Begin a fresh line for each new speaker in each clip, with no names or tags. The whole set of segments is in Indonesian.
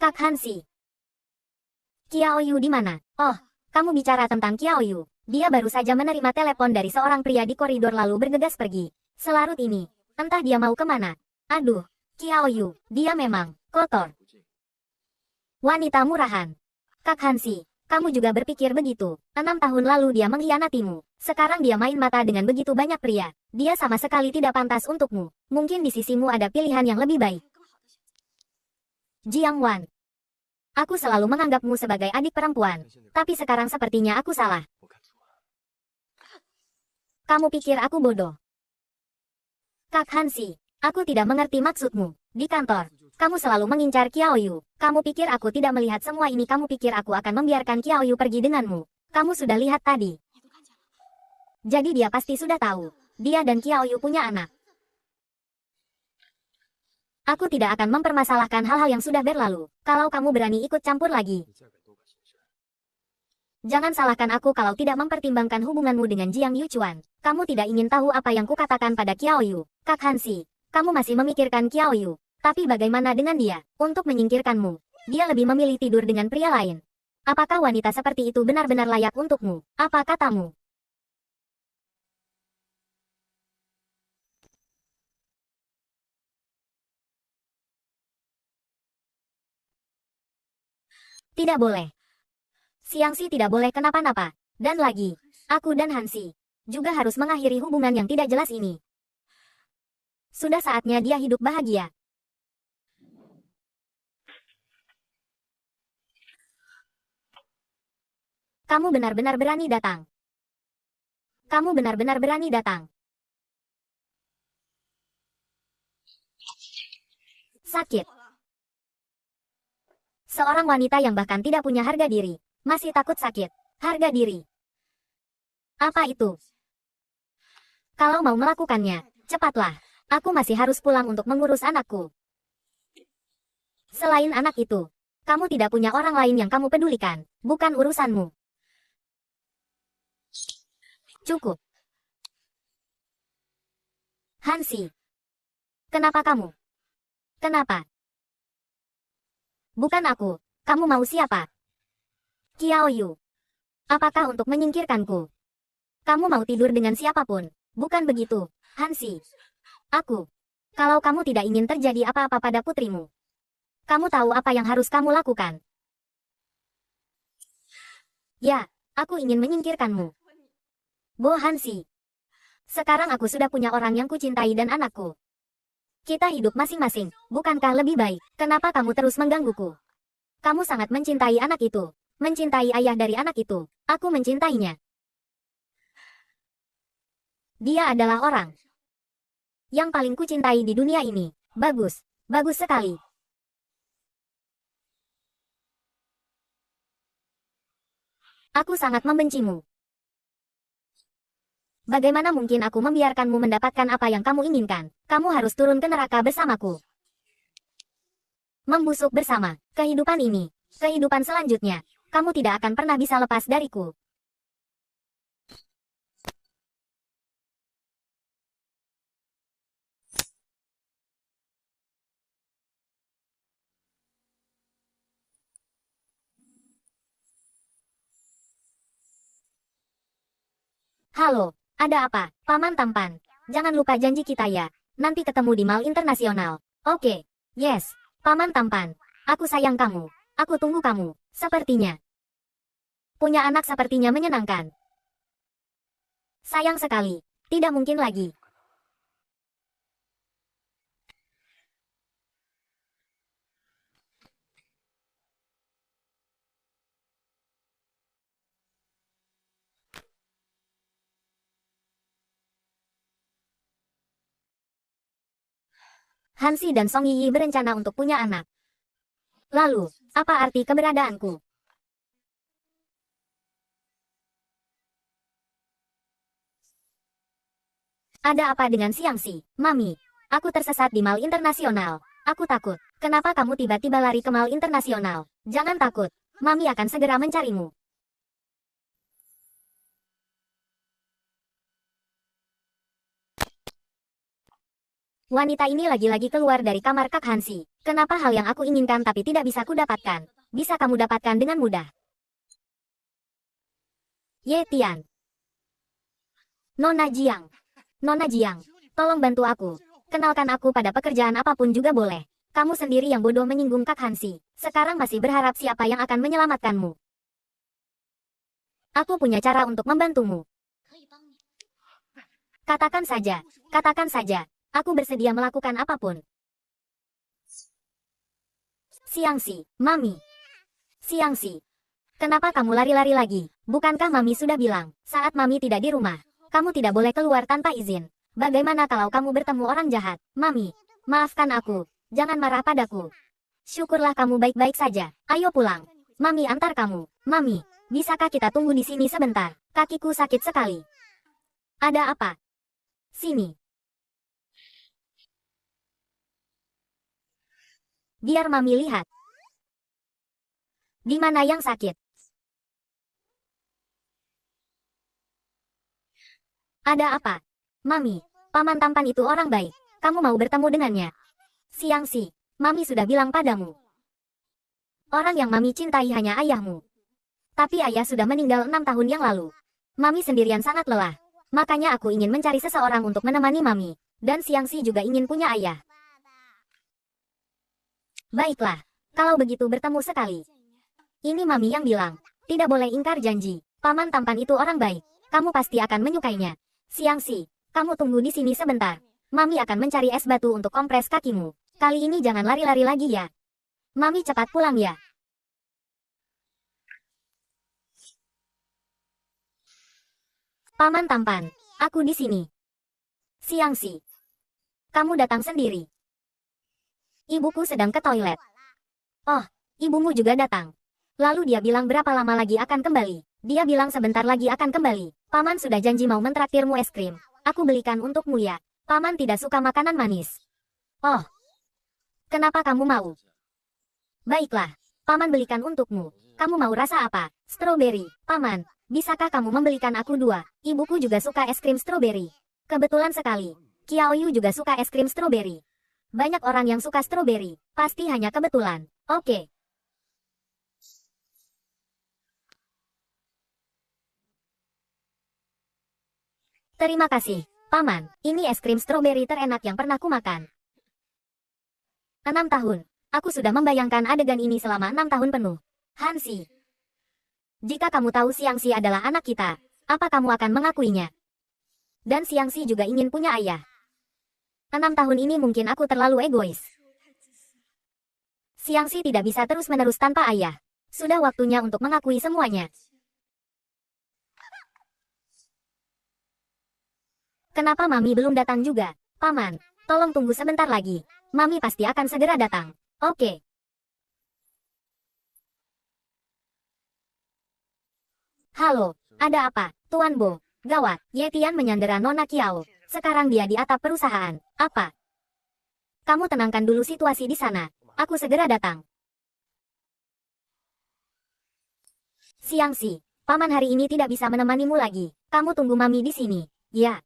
Kak Hansi. Qiao Yu di mana? Oh, kamu bicara tentang Qiao Yu. Dia baru saja menerima telepon dari seorang pria di koridor lalu bergegas pergi. Selarut ini, entah dia mau kemana. Aduh, Qiao Yu, dia memang kotor. Wanita murahan. Kak Hansi, kamu juga berpikir begitu. 6 tahun lalu dia mengkhianatimu. Sekarang dia main mata dengan begitu banyak pria. Dia sama sekali tidak pantas untukmu. Mungkin di sisimu ada pilihan yang lebih baik. Jiang Wan. Aku selalu menganggapmu sebagai adik perempuan. Tapi sekarang sepertinya aku salah. Kamu pikir aku bodoh? Kak Hansi, aku tidak mengerti maksudmu. Di kantor, kamu selalu mengincar Qiao Yu. Kamu pikir aku tidak melihat semua ini? Kamu pikir aku akan membiarkan Qiao Yu pergi denganmu? Kamu sudah lihat tadi. Jadi dia pasti sudah tahu. Dia dan Qiao Yu punya anak. Aku tidak akan mempermasalahkan hal-hal yang sudah berlalu. Kalau kamu berani ikut campur lagi. Jangan salahkan aku kalau tidak mempertimbangkan hubunganmu dengan Jiang Yuchuan. Kamu tidak ingin tahu apa yang kukatakan pada Qiao Yu. Kak Hansi, kamu masih memikirkan Qiao Yu. Tapi bagaimana dengan dia? Untuk menyingkirkanmu, dia lebih memilih tidur dengan pria lain. Apakah wanita seperti itu benar-benar layak untukmu? Apa katamu? Tidak boleh. Siangsi tidak boleh kenapa-napa. Dan lagi, aku dan Hansi juga harus mengakhiri hubungan yang tidak jelas ini. Sudah saatnya dia hidup bahagia. Kamu benar-benar berani datang. Kamu benar-benar berani datang. Sakit. Seorang wanita yang bahkan tidak punya harga diri, masih takut sakit. Harga diri. Apa itu? Kalau mau melakukannya, cepatlah. Aku masih harus pulang untuk mengurus anakku. Selain anak itu, kamu tidak punya orang lain yang kamu pedulikan. Bukan urusanmu. Cukup. Hansi. Kenapa kamu? Kenapa? Bukan aku. Kamu mau siapa? Qiao Yu. Apakah untuk menyingkirkanku? Kamu mau tidur dengan siapapun? Bukan begitu, Hansi. Aku. Kalau kamu tidak ingin terjadi apa-apa pada putrimu, kamu tahu apa yang harus kamu lakukan. Ya, aku ingin menyingkirkanmu. Bo Hansi. Sekarang aku sudah punya orang yang kucintai dan anakku. Kita hidup masing-masing, bukankah lebih baik? Kenapa kamu terus menggangguku? Kamu sangat mencintai anak itu. Mencintai ayah dari anak itu. Aku mencintainya. Dia adalah orang yang paling kucintai di dunia ini. Bagus. Bagus sekali. Aku sangat membencimu. Bagaimana mungkin aku membiarkanmu mendapatkan apa yang kamu inginkan? Kamu harus turun ke neraka bersamaku. Membusuk bersama. Kehidupan ini. Kehidupan selanjutnya. Kamu tidak akan pernah bisa lepas dariku. Halo, ada apa? Paman tampan. Jangan lupa janji kita ya. Nanti ketemu di Mall Internasional. Oke. Yes. Paman tampan. Aku sayang kamu. Aku tunggu kamu. Sepertinya. Punya anak sepertinya menyenangkan. Sayang sekali. Tidak mungkin lagi. Hansi dan Song Yi berencana untuk punya anak. Lalu, apa arti keberadaanku? Ada apa dengan Siangsi? Mami, aku tersesat di Mall Internasional. Aku takut. Kenapa kamu tiba-tiba lari ke Mall Internasional? Jangan takut. Mami akan segera mencarimu. Wanita ini lagi-lagi keluar dari kamar Kak Hansi. Kenapa hal yang aku inginkan tapi tidak bisa kudapatkan, bisa kamu dapatkan dengan mudah? Ye Tian. Nona Jiang. Nona Jiang, tolong bantu aku. Kenalkan aku pada pekerjaan apapun juga boleh. Kamu sendiri yang bodoh menyinggung Kak Hansi. Sekarang masih berharap siapa yang akan menyelamatkanmu. Aku punya cara untuk membantumu. Katakan saja, katakan saja. Aku bersedia melakukan apapun. Xiangxi, Mami. Xiangxi, kenapa kamu lari-lari lagi? Bukankah Mami sudah bilang, saat Mami tidak di rumah, kamu tidak boleh keluar tanpa izin. Bagaimana kalau kamu bertemu orang jahat? Mami, maafkan aku. Jangan marah padaku. Syukurlah kamu baik-baik saja. Ayo pulang. Mami antar kamu. Mami, bisakah kita tunggu di sini sebentar? Kakiku sakit sekali. Ada apa? Sini. Biar Mami lihat. Di mana yang sakit? Ada apa? Mami, paman tampan itu orang baik. Kamu mau bertemu dengannya? Xiangxi, Mami sudah bilang padamu. Orang yang Mami cintai hanya ayahmu. Tapi ayah sudah meninggal 6 tahun yang lalu. Mami sendirian sangat lelah. Makanya aku ingin mencari seseorang untuk menemani Mami. Dan Xiangxi juga ingin punya ayah. Baiklah, kalau begitu bertemu sekali. Ini Mami yang bilang, tidak boleh ingkar janji. Paman tampan itu orang baik. Kamu pasti akan menyukainya. Xiangxi, kamu tunggu di sini sebentar. Mami akan mencari es batu untuk kompres kakimu. Kali ini jangan lari-lari lagi ya. Mami cepat pulang ya. Paman tampan, aku di sini. Xiangxi, kamu datang sendiri. Ibuku sedang ke toilet. Oh, ibumu juga datang. Lalu dia bilang berapa lama lagi akan kembali. Dia bilang sebentar lagi akan kembali. Paman sudah janji mau mentraktirmu es krim. Aku belikan untukmu ya. Paman tidak suka makanan manis. Oh, kenapa kamu mau? Baiklah, Paman belikan untukmu. Kamu mau rasa apa? Strawberry. Paman, bisakah kamu membelikan aku 2? Ibuku juga suka es krim strawberry. Kebetulan sekali. Qiaoyu juga suka es krim strawberry. Banyak orang yang suka strawberry. Pasti hanya kebetulan. Oke. Terima kasih, Paman. Ini es krim strawberry terenak yang pernah kumakan. 6 tahun. Aku sudah membayangkan adegan ini selama 6 tahun penuh. Hansi. Jika kamu tahu Xiangxi adalah anak kita, apa kamu akan mengakuinya? Dan Xiangxi juga ingin punya ayah. 6 tahun ini mungkin aku terlalu egois. Xiangxi tidak bisa terus-menerus tanpa ayah. Sudah waktunya untuk mengakui semuanya. Kenapa Mami belum datang juga? Paman, tolong tunggu sebentar lagi. Mami pasti akan segera datang. Oke. Halo, ada apa? Tuan Bo, gawat. Ye Tian menyandera Nona Qiao. Sekarang dia di atap perusahaan. Apa? Kamu tenangkan dulu situasi di sana. Aku segera datang. Xiangxi, Paman hari ini tidak bisa menemanimu lagi. Kamu tunggu Mami di sini. Ya.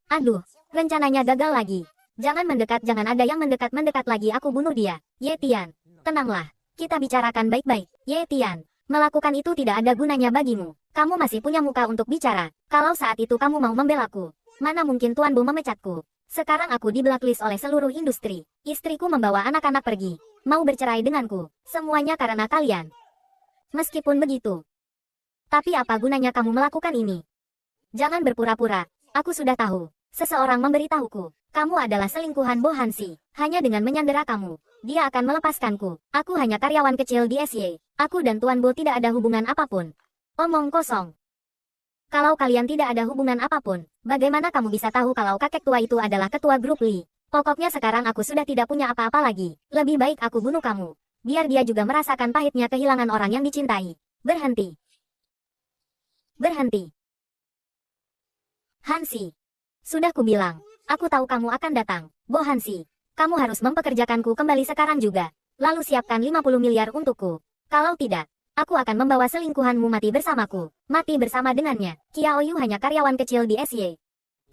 Aduh, rencananya gagal lagi. Jangan mendekat, jangan ada yang mendekat-mendekat lagi, aku bunuh dia. Ye Tian, tenanglah. Kita bicarakan baik-baik. Ye Tian, melakukan itu tidak ada gunanya bagimu. Kamu masih punya muka untuk bicara. Kalau saat itu kamu mau membelaku, mana mungkin Tuan Bo memecatku. Sekarang aku di blacklist oleh seluruh industri. Istriku membawa anak-anak pergi. Mau bercerai denganku. Semuanya karena kalian. Meskipun begitu. Tapi apa gunanya kamu melakukan ini? Jangan berpura-pura. Aku sudah tahu. Seseorang memberitahuku. Kamu adalah selingkuhan Bo Hansi. Hanya dengan menyandera kamu, dia akan melepaskanku. Aku hanya karyawan kecil di SY. Aku dan Tuan Bo tidak ada hubungan apapun. Omong kosong. Kalau kalian tidak ada hubungan apapun, bagaimana kamu bisa tahu kalau kakek tua itu adalah ketua grup Li? Pokoknya sekarang aku sudah tidak punya apa-apa lagi. Lebih baik aku bunuh kamu. Biar dia juga merasakan pahitnya kehilangan orang yang dicintai. Berhenti. Berhenti. Hansi. Sudah kubilang. Aku tahu kamu akan datang. Bo Hansi. Kamu harus mempekerjakanku kembali sekarang juga. Lalu siapkan 50 miliar untukku. Kalau tidak, aku akan membawa selingkuhanmu mati bersamaku. Mati bersama dengannya. Qiaoyu hanya karyawan kecil di SY.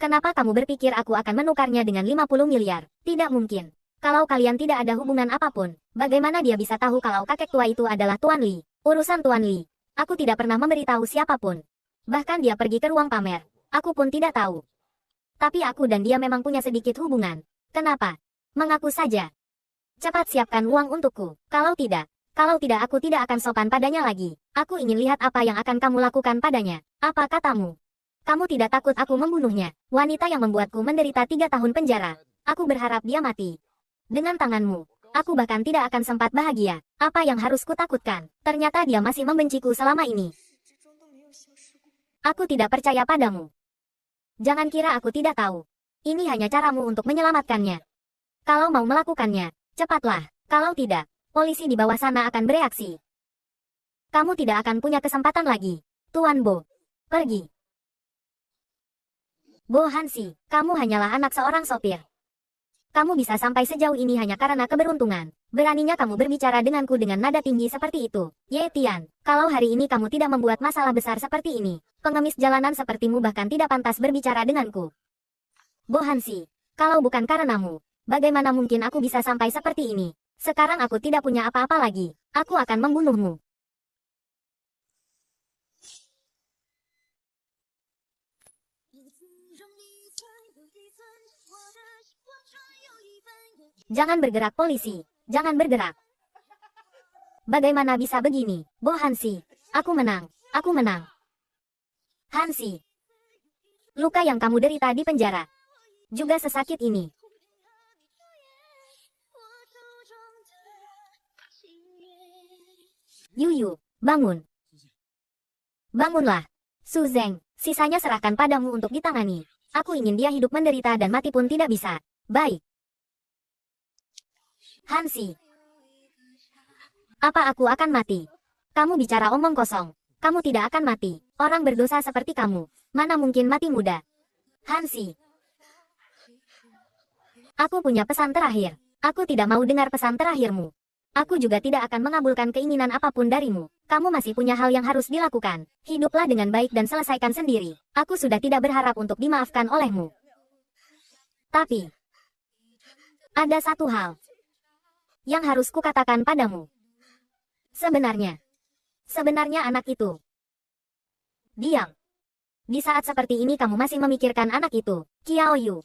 Kenapa kamu berpikir aku akan menukarnya dengan 50 miliar? Tidak mungkin. Kalau kalian tidak ada hubungan apapun, bagaimana dia bisa tahu kalau kakek tua itu adalah Tuan Li? Urusan Tuan Li. Aku tidak pernah memberitahu siapapun. Bahkan dia pergi ke ruang pamer. Aku pun tidak tahu. Tapi aku dan dia memang punya sedikit hubungan. Kenapa? Mengaku saja. Cepat siapkan uang untukku. Kalau tidak aku tidak akan sopan padanya lagi. Aku ingin lihat apa yang akan kamu lakukan padanya. Apa katamu? Kamu tidak takut aku membunuhnya? Wanita yang membuatku menderita 3 tahun penjara. Aku berharap dia mati. Dengan tanganmu. Aku bahkan tidak akan sempat bahagia. Apa yang harus kutakutkan? Ternyata dia masih membenciku selama ini. Aku tidak percaya padamu. Jangan kira aku tidak tahu. Ini hanya caramu untuk menyelamatkannya. Kalau mau melakukannya, cepatlah. Kalau tidak, polisi di bawah sana akan bereaksi. Kamu tidak akan punya kesempatan lagi. Tuan Bo. Pergi. Bo Hansi, kamu hanyalah anak seorang sopir. Kamu bisa sampai sejauh ini hanya karena keberuntungan. Beraninya kamu berbicara denganku dengan nada tinggi seperti itu. Ye Tian, kalau hari ini kamu tidak membuat masalah besar seperti ini, pengemis jalanan sepertimu bahkan tidak pantas berbicara denganku. Bo Hansi, kalau bukan karenamu, bagaimana mungkin aku bisa sampai seperti ini? Sekarang aku tidak punya apa-apa lagi. Aku akan membunuhmu. Jangan bergerak polisi. Jangan bergerak. Bagaimana bisa begini? Bo Hansi. Aku menang. Aku menang. Hansi. Luka yang kamu derita di penjara. Juga sesakit ini. Yuyu, bangun. Bangunlah. Su Zeng, sisanya serahkan padamu untuk ditangani. Aku ingin dia hidup menderita dan mati pun tidak bisa. Baik. Hansi. Apa aku akan mati? Kamu bicara omong kosong. Kamu tidak akan mati. Orang berdosa seperti kamu. Mana mungkin mati muda? Hansi. Aku punya pesan terakhir. Aku tidak mau dengar pesan terakhirmu. Aku juga tidak akan mengabulkan keinginan apapun darimu. Kamu masih punya hal yang harus dilakukan. Hiduplah dengan baik dan selesaikan sendiri. Aku sudah tidak berharap untuk dimaafkan olehmu. Tapi, ada satu hal yang harus kukatakan padamu. Sebenarnya anak itu. Diam. Di saat seperti ini kamu masih memikirkan anak itu. Qiao Yu.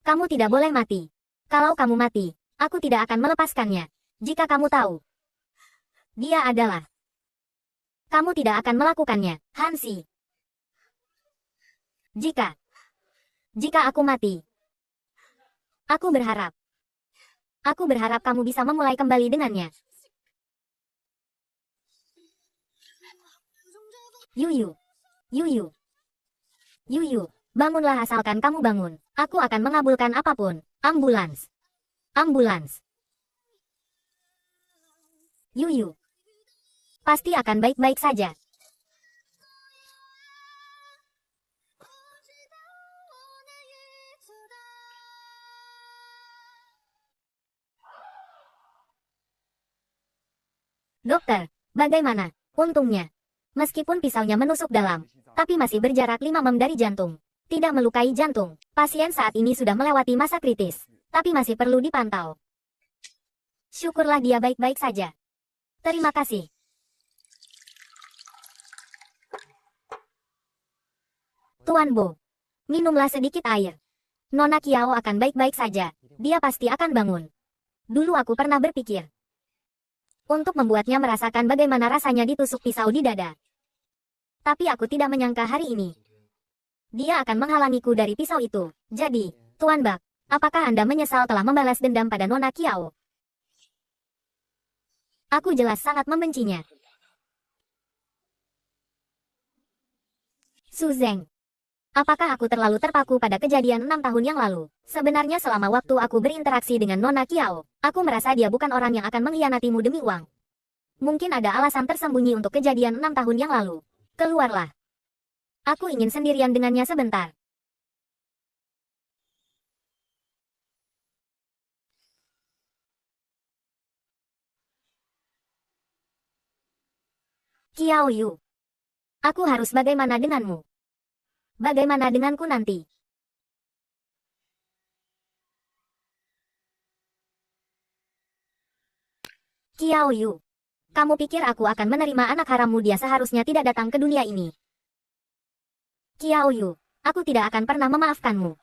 Kamu tidak boleh mati. Kalau kamu mati, aku tidak akan melepaskannya. Jika kamu tahu, dia adalah. Kamu tidak akan melakukannya, Hansi. Jika aku mati, aku berharap kamu bisa memulai kembali dengannya. Yuyu. Yuyu, bangunlah asalkan kamu bangun. Aku akan mengabulkan apapun. Ambulans. Yuyu. Pasti akan baik-baik saja. Dokter, bagaimana? Untungnya, meskipun pisaunya menusuk dalam, tapi masih berjarak 5 mm dari jantung. Tidak melukai jantung. Pasien saat ini sudah melewati masa kritis, tapi masih perlu dipantau. Syukurlah dia baik-baik saja. Terima kasih. Tuan Bo, minumlah sedikit air. Nona Qiao akan baik-baik saja. Dia pasti akan bangun. Dulu aku pernah berpikir untuk membuatnya merasakan bagaimana rasanya ditusuk pisau di dada. Tapi aku tidak menyangka hari ini dia akan menghalangiku dari pisau itu. Jadi, Tuan Bak, apakah Anda menyesal telah membalas dendam pada Nona Qiao? Aku jelas sangat membencinya. Su Zeng, apakah aku terlalu terpaku pada kejadian 6 tahun yang lalu? Sebenarnya selama waktu aku berinteraksi dengan Nona Qiao, aku merasa dia bukan orang yang akan mengkhianatimu demi uang. Mungkin ada alasan tersembunyi untuk kejadian 6 tahun yang lalu. Keluarlah. Aku ingin sendirian dengannya sebentar. Qiao Yu. Aku harus bagaimana denganmu? Bagaimana denganku nanti? Qiao Yu, kamu pikir aku akan menerima anak harammu? Dia seharusnya tidak datang ke dunia ini. Qiao Yu, aku tidak akan pernah memaafkanmu.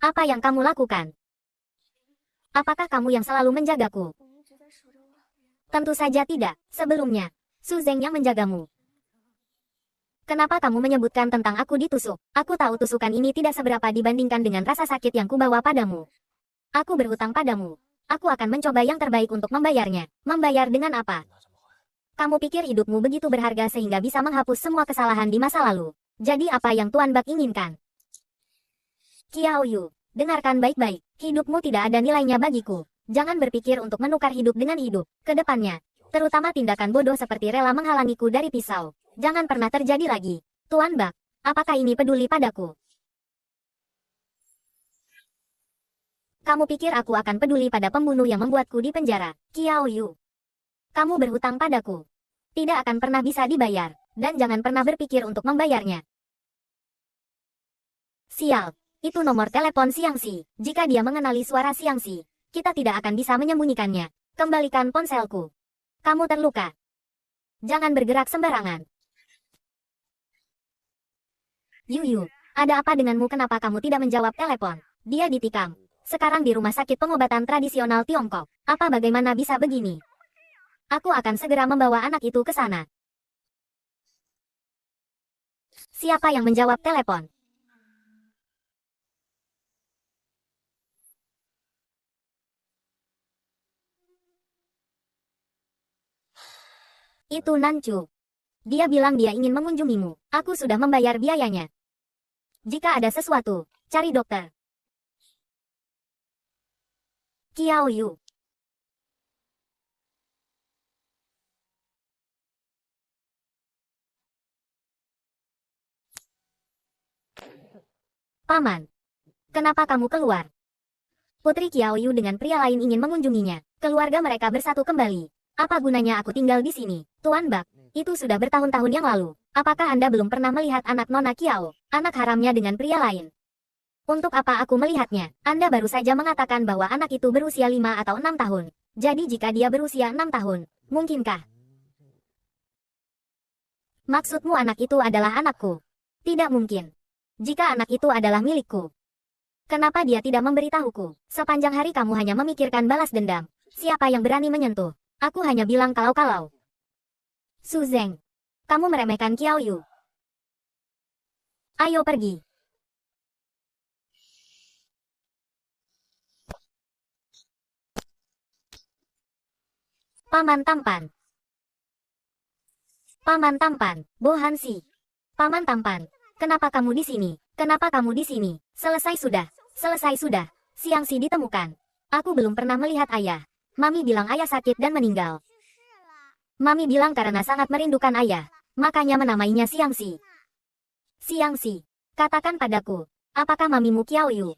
Apa yang kamu lakukan? Apakah kamu yang selalu menjagaku? Tentu saja tidak. Sebelumnya, Su Zeng yang menjagamu. Kenapa kamu menyebutkan tentang aku ditusuk? Aku tahu tusukan ini tidak seberapa dibandingkan dengan rasa sakit yang kubawa padamu. Aku berhutang padamu. Aku akan mencoba yang terbaik untuk membayarnya. Membayar dengan apa? Kamu pikir hidupmu begitu berharga sehingga bisa menghapus semua kesalahan di masa lalu? Jadi apa yang Tuan Bak inginkan? Qiao Yu, dengarkan baik-baik. Hidupmu tidak ada nilainya bagiku. Jangan berpikir untuk menukar hidup dengan hidup. Kedepannya, terutama tindakan bodoh seperti rela menghalangiku dari pisau. Jangan pernah terjadi lagi. Tuan Bak, apakah ini peduli padaku? Kamu pikir aku akan peduli pada pembunuh yang membuatku di penjara? Qiao Yu, kamu berhutang padaku. Tidak akan pernah bisa dibayar. Dan jangan pernah berpikir untuk membayarnya. Sial, itu nomor telepon Xiangxi. Jika dia mengenali suara Xiangxi, kita tidak akan bisa menyembunyikannya. Kembalikan ponselku. Kamu terluka. Jangan bergerak sembarangan. Yu, ada apa denganmu? Kenapa kamu tidak menjawab telepon? Dia ditikam. Sekarang di rumah sakit pengobatan tradisional Tiongkok. Apa bagaimana bisa begini? Aku akan segera membawa anak itu ke sana. Siapa yang menjawab telepon? Itu Nancu. Dia bilang dia ingin mengunjungimu. Aku sudah membayar biayanya. Jika ada sesuatu, cari dokter. Qiao Yu. Paman, kenapa kamu keluar? Putri Qiao Yu dengan pria lain ingin mengunjunginya. Keluarga mereka bersatu kembali. Apa gunanya aku tinggal di sini? Tuan Bak, itu sudah bertahun-tahun yang lalu. Apakah Anda belum pernah melihat anak Nona Qiao, anak haramnya dengan pria lain? Untuk apa aku melihatnya? Anda baru saja mengatakan bahwa anak itu berusia 5 atau 6 tahun. Jadi jika dia berusia 6 tahun, mungkinkah? Maksudmu anak itu adalah anakku? Tidak mungkin. Jika anak itu adalah milikku, kenapa dia tidak memberitahuku? Sepanjang hari kamu hanya memikirkan balas dendam. Siapa yang berani menyentuh? Aku hanya bilang kalau-kalau. Su Zeng, kamu meremehkan Qiao Yu. Ayo pergi. Paman tampan. Paman tampan, Bo Hansi. Paman tampan, kenapa kamu di sini? Kenapa kamu di sini? Selesai sudah. Selesai sudah. Xiangxi ditemukan. Aku belum pernah melihat ayah. Mami bilang ayah sakit dan meninggal. Mami bilang karena sangat merindukan ayah. Makanya menamainya Xiangxi. Xiangxi, katakan padaku, apakah mamimu Qiao Yu?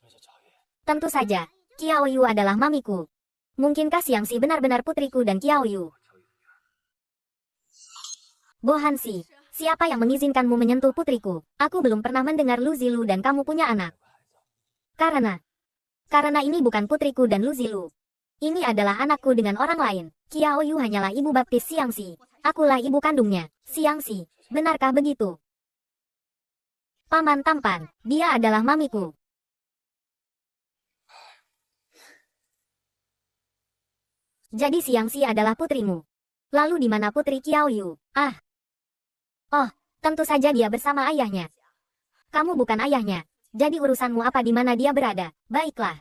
Tentu saja, Qiao Yu adalah mamiku. Mungkinkah Xiangxi benar-benar putriku dan Qiao Yu? Bo Hansi, siapa yang mengizinkanmu menyentuh putriku? Aku belum pernah mendengar Lu Zilu dan kamu punya anak. Karena ini bukan putriku dan Lu Zilu. Ini adalah anakku dengan orang lain. Qiao Yu hanyalah ibu baptis Xiangxi. Akulah ibu kandungnya. Xiangxi, benarkah begitu? Paman tampan, dia adalah mamiku. Jadi Xiangxi adalah putrimu. Lalu di mana putri Qiao Yu? Ah. Oh, tentu saja dia bersama ayahnya. Kamu bukan ayahnya. Jadi urusanmu apa di mana dia berada? Baiklah.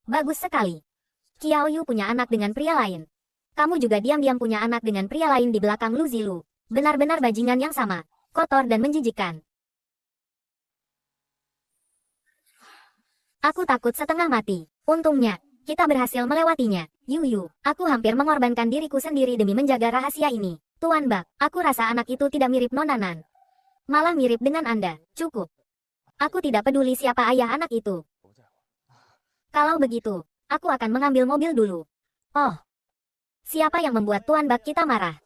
Bagus sekali. Qiao Yu punya anak dengan pria lain. Kamu juga diam-diam punya anak dengan pria lain di belakang Lu Zilu. Benar-benar bajingan yang sama. Kotor dan menjijikkan. Aku takut setengah mati. Untungnya, kita berhasil melewatinya. Yu, aku hampir mengorbankan diriku sendiri demi menjaga rahasia ini. Tuan Bak, aku rasa anak itu tidak mirip Nona Nan. Malah mirip dengan Anda. Cukup. Aku tidak peduli siapa ayah anak itu. Kalau begitu, aku akan mengambil mobil dulu. Oh. Siapa yang membuat Tuan Bak kita marah?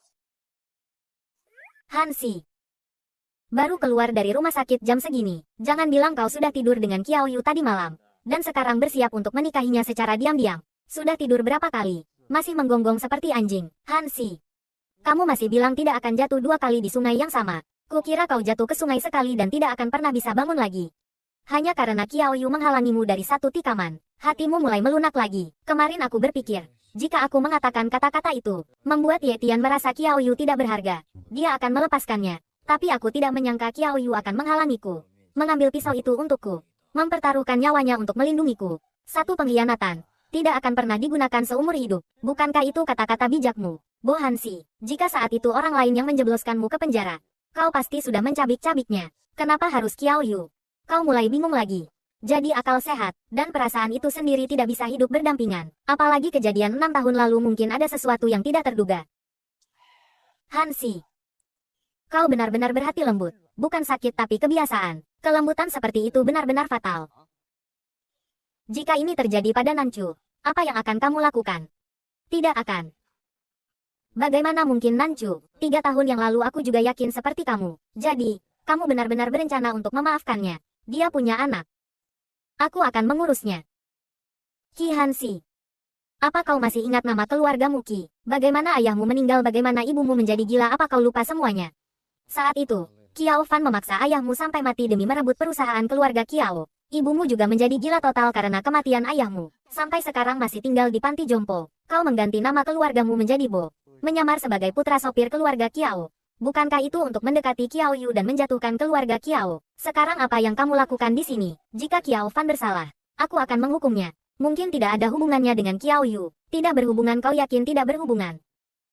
Hansi. Baru keluar dari rumah sakit jam segini. Jangan bilang kau sudah tidur dengan Qiao Yu tadi malam. Dan sekarang bersiap untuk menikahinya secara diam-diam. Sudah tidur berapa kali? Masih menggonggong seperti anjing. Hansi, kamu masih bilang tidak akan jatuh 2 kali di sungai yang sama. Kukira kau jatuh ke sungai sekali dan tidak akan pernah bisa bangun lagi. Hanya karena Qiao Yu menghalangimu dari satu tikaman. Hatimu mulai melunak lagi. Kemarin aku berpikir, jika aku mengatakan kata-kata itu, membuat Ye Tian merasa Qiao Yu tidak berharga, dia akan melepaskannya. Tapi aku tidak menyangka Qiao Yu akan menghalangiku. Mengambil pisau itu untukku. Mempertaruhkan nyawanya untuk melindungiku. Satu pengkhianatan. Tidak akan pernah digunakan seumur hidup. Bukankah itu kata-kata bijakmu, Bo Hansi? Jika saat itu orang lain yang menjebloskanmu ke penjara, kau pasti sudah mencabik-cabiknya. Kenapa harus Qiao Yu? Kau mulai bingung lagi. Jadi akal sehat, dan perasaan itu sendiri tidak bisa hidup berdampingan. Apalagi kejadian 6 tahun lalu mungkin ada sesuatu yang tidak terduga. Hansi, kau benar-benar berhati lembut. Bukan sakit tapi kebiasaan. Kelembutan seperti itu benar-benar fatal. Jika ini terjadi pada Nancu, apa yang akan kamu lakukan? Tidak akan. Bagaimana mungkin Nancu? 3 tahun yang lalu aku juga yakin seperti kamu. Jadi, kamu benar-benar berencana untuk memaafkannya. Dia punya anak. Aku akan mengurusnya. Qi Hansi, apa kau masih ingat nama keluargamu Qi? Bagaimana ayahmu meninggal, bagaimana ibumu menjadi gila, apa kau lupa semuanya? Saat itu, Qiao Fan memaksa ayahmu sampai mati demi merebut perusahaan keluarga Qiao. Ibumu juga menjadi gila total karena kematian ayahmu. Sampai sekarang masih tinggal di panti jompo. Kau mengganti nama keluargamu menjadi Bo. Menyamar sebagai putra sopir keluarga Qiao. Bukankah itu untuk mendekati Qiao Yu dan menjatuhkan keluarga Qiao? Sekarang apa yang kamu lakukan di sini? Jika Qiao Fan bersalah, aku akan menghukumnya. Mungkin tidak ada hubungannya dengan Qiao Yu. Tidak berhubungan, kau yakin tidak berhubungan?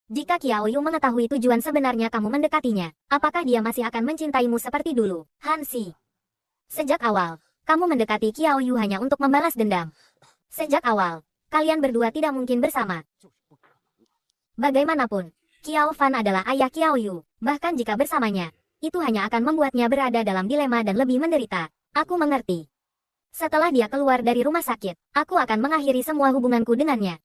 Jika Qiao Yu mengetahui tujuan sebenarnya kamu mendekatinya, apakah dia masih akan mencintaimu seperti dulu? Hansi, sejak awal, kamu mendekati Qiao Yu hanya untuk membalas dendam. Sejak awal, kalian berdua tidak mungkin bersama. Bagaimanapun, Qiao Fan adalah ayah Qiao Yu. Bahkan jika bersamanya, itu hanya akan membuatnya berada dalam dilema dan lebih menderita. Aku mengerti. Setelah dia keluar dari rumah sakit, aku akan mengakhiri semua hubunganku dengannya.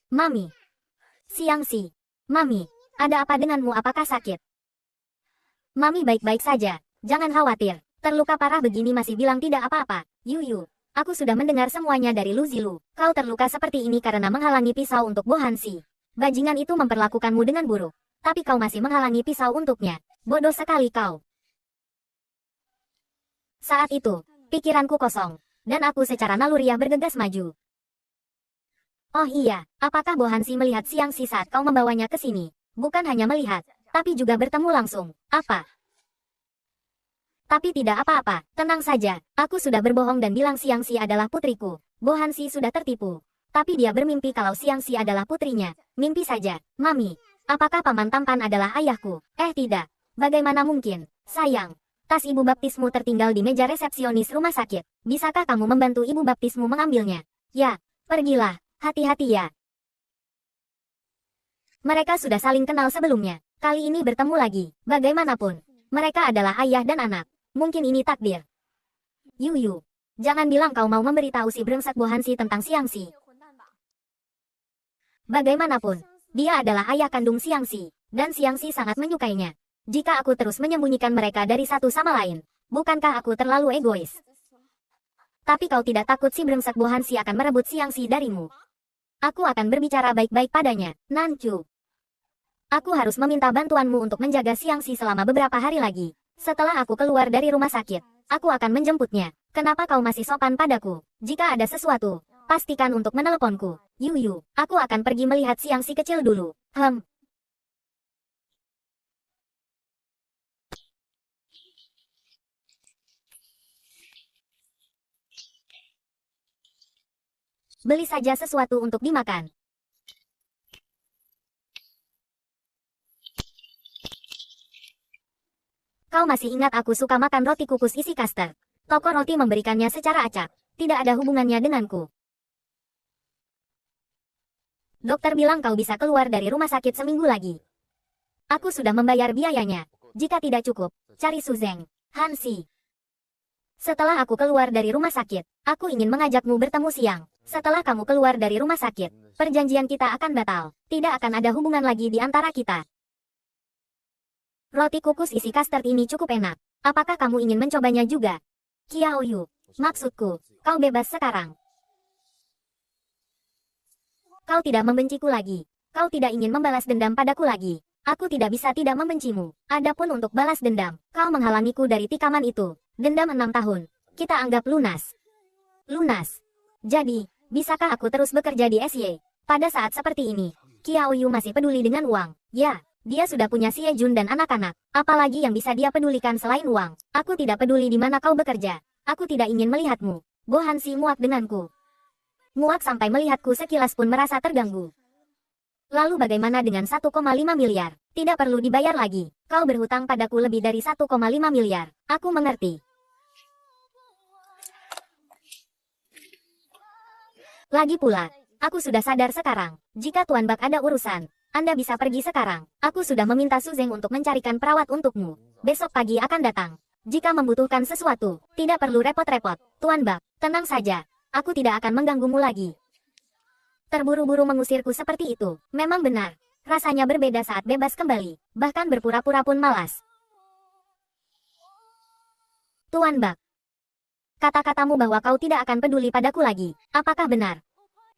Mami. Xiangxi. Mami, ada apa denganmu, apakah sakit? Mami baik-baik saja, jangan khawatir. Terluka parah begini masih bilang tidak apa-apa. Yu, aku sudah mendengar semuanya dari Lu Zilu. Kau terluka seperti ini karena menghalangi pisau untuk Bo Hansi. Bajingan itu memperlakukanmu dengan buruk. Tapi kau masih menghalangi pisau untuknya. Bodoh sekali kau. Saat itu, pikiranku kosong. Dan aku secara naluriah bergegas maju. Oh iya, apakah Bo Hansi melihat Xiangxi saat kau membawanya ke sini? Bukan hanya melihat, tapi juga bertemu langsung. Apa? Tapi tidak apa-apa, tenang saja. Aku sudah berbohong dan bilang Xiangxi adalah putriku. Bo Hansi sudah tertipu. Tapi dia bermimpi kalau Xiangxi adalah putrinya. Mimpi saja. Mami, apakah paman tampan adalah ayahku? Tidak. Bagaimana mungkin? Sayang, tas ibu baptismu tertinggal di meja resepsionis rumah sakit. Bisakah kamu membantu ibu baptismu mengambilnya? Ya, pergilah. Hati-hati ya. Mereka sudah saling kenal sebelumnya. Kali ini bertemu lagi. Bagaimanapun, mereka adalah ayah dan anak. Mungkin ini takdir. Yu, jangan bilang kau mau memberitahu si brengsek Bo Hansi tentang Xiangxi. Bagaimanapun, dia adalah ayah kandung Xiangxi, dan Xiangxi sangat menyukainya. Jika aku terus menyembunyikan mereka dari satu sama lain, bukankah aku terlalu egois? Tapi kau tidak takut si brengsek Bo Hansi akan merebut Xiangxi darimu? Aku akan berbicara baik-baik padanya, Nancu. Aku harus meminta bantuanmu untuk menjaga Xiangxi selama beberapa hari lagi. Setelah aku keluar dari rumah sakit, aku akan menjemputnya. Kenapa kau masih sopan padaku? Jika ada sesuatu, pastikan untuk meneleponku. Yu, aku akan pergi melihat Xiangxi kecil dulu. Beli saja sesuatu untuk dimakan. Kau masih ingat aku suka makan roti kukus isi kastard. Toko roti memberikannya secara acak. Tidak ada hubungannya denganku. Dokter bilang kau bisa keluar dari rumah sakit seminggu lagi. Aku sudah membayar biayanya. Jika tidak cukup, cari Suzeng. Hansi. Setelah aku keluar dari rumah sakit, aku ingin mengajakmu bertemu siang. Setelah kamu keluar dari rumah sakit, perjanjian kita akan batal. Tidak akan ada hubungan lagi di antara kita. Roti kukus isi kastard ini cukup enak. Apakah kamu ingin mencobanya juga? Qiao Yu, maksudku, kau bebas sekarang. Kau tidak membenciku lagi. Kau tidak ingin membalas dendam padaku lagi. Aku tidak bisa tidak membencimu. Adapun untuk balas dendam, kau menghalangiku dari tikaman itu. Dendam 6 tahun. Kita anggap lunas. Lunas. Jadi, bisakah aku terus bekerja di SY? Pada saat seperti ini, Qiao Yu masih peduli dengan uang. Ya, dia sudah punya Xie Jun dan anak-anak. Apalagi yang bisa dia pedulikan selain uang. Aku tidak peduli di mana kau bekerja. Aku tidak ingin melihatmu. Bo Hansi muak denganku. Muak sampai melihatku sekilas pun merasa terganggu. Lalu bagaimana dengan 1,5 miliar? Tidak perlu dibayar lagi. Kau berhutang padaku lebih dari 1,5 miliar. Aku mengerti. Lagi pula, aku sudah sadar sekarang. Jika Tuan Bak ada urusan, Anda bisa pergi sekarang. Aku sudah meminta Su Zeng untuk mencarikan perawat untukmu. Besok pagi akan datang. Jika membutuhkan sesuatu, tidak perlu repot-repot. Tuan Bak, tenang saja. Aku tidak akan mengganggumu lagi. Terburu-buru mengusirku seperti itu. Memang benar. Rasanya berbeda saat bebas kembali. Bahkan berpura-pura pun malas. Tuan Bak. Kata-katamu bahwa kau tidak akan peduli padaku lagi. Apakah benar?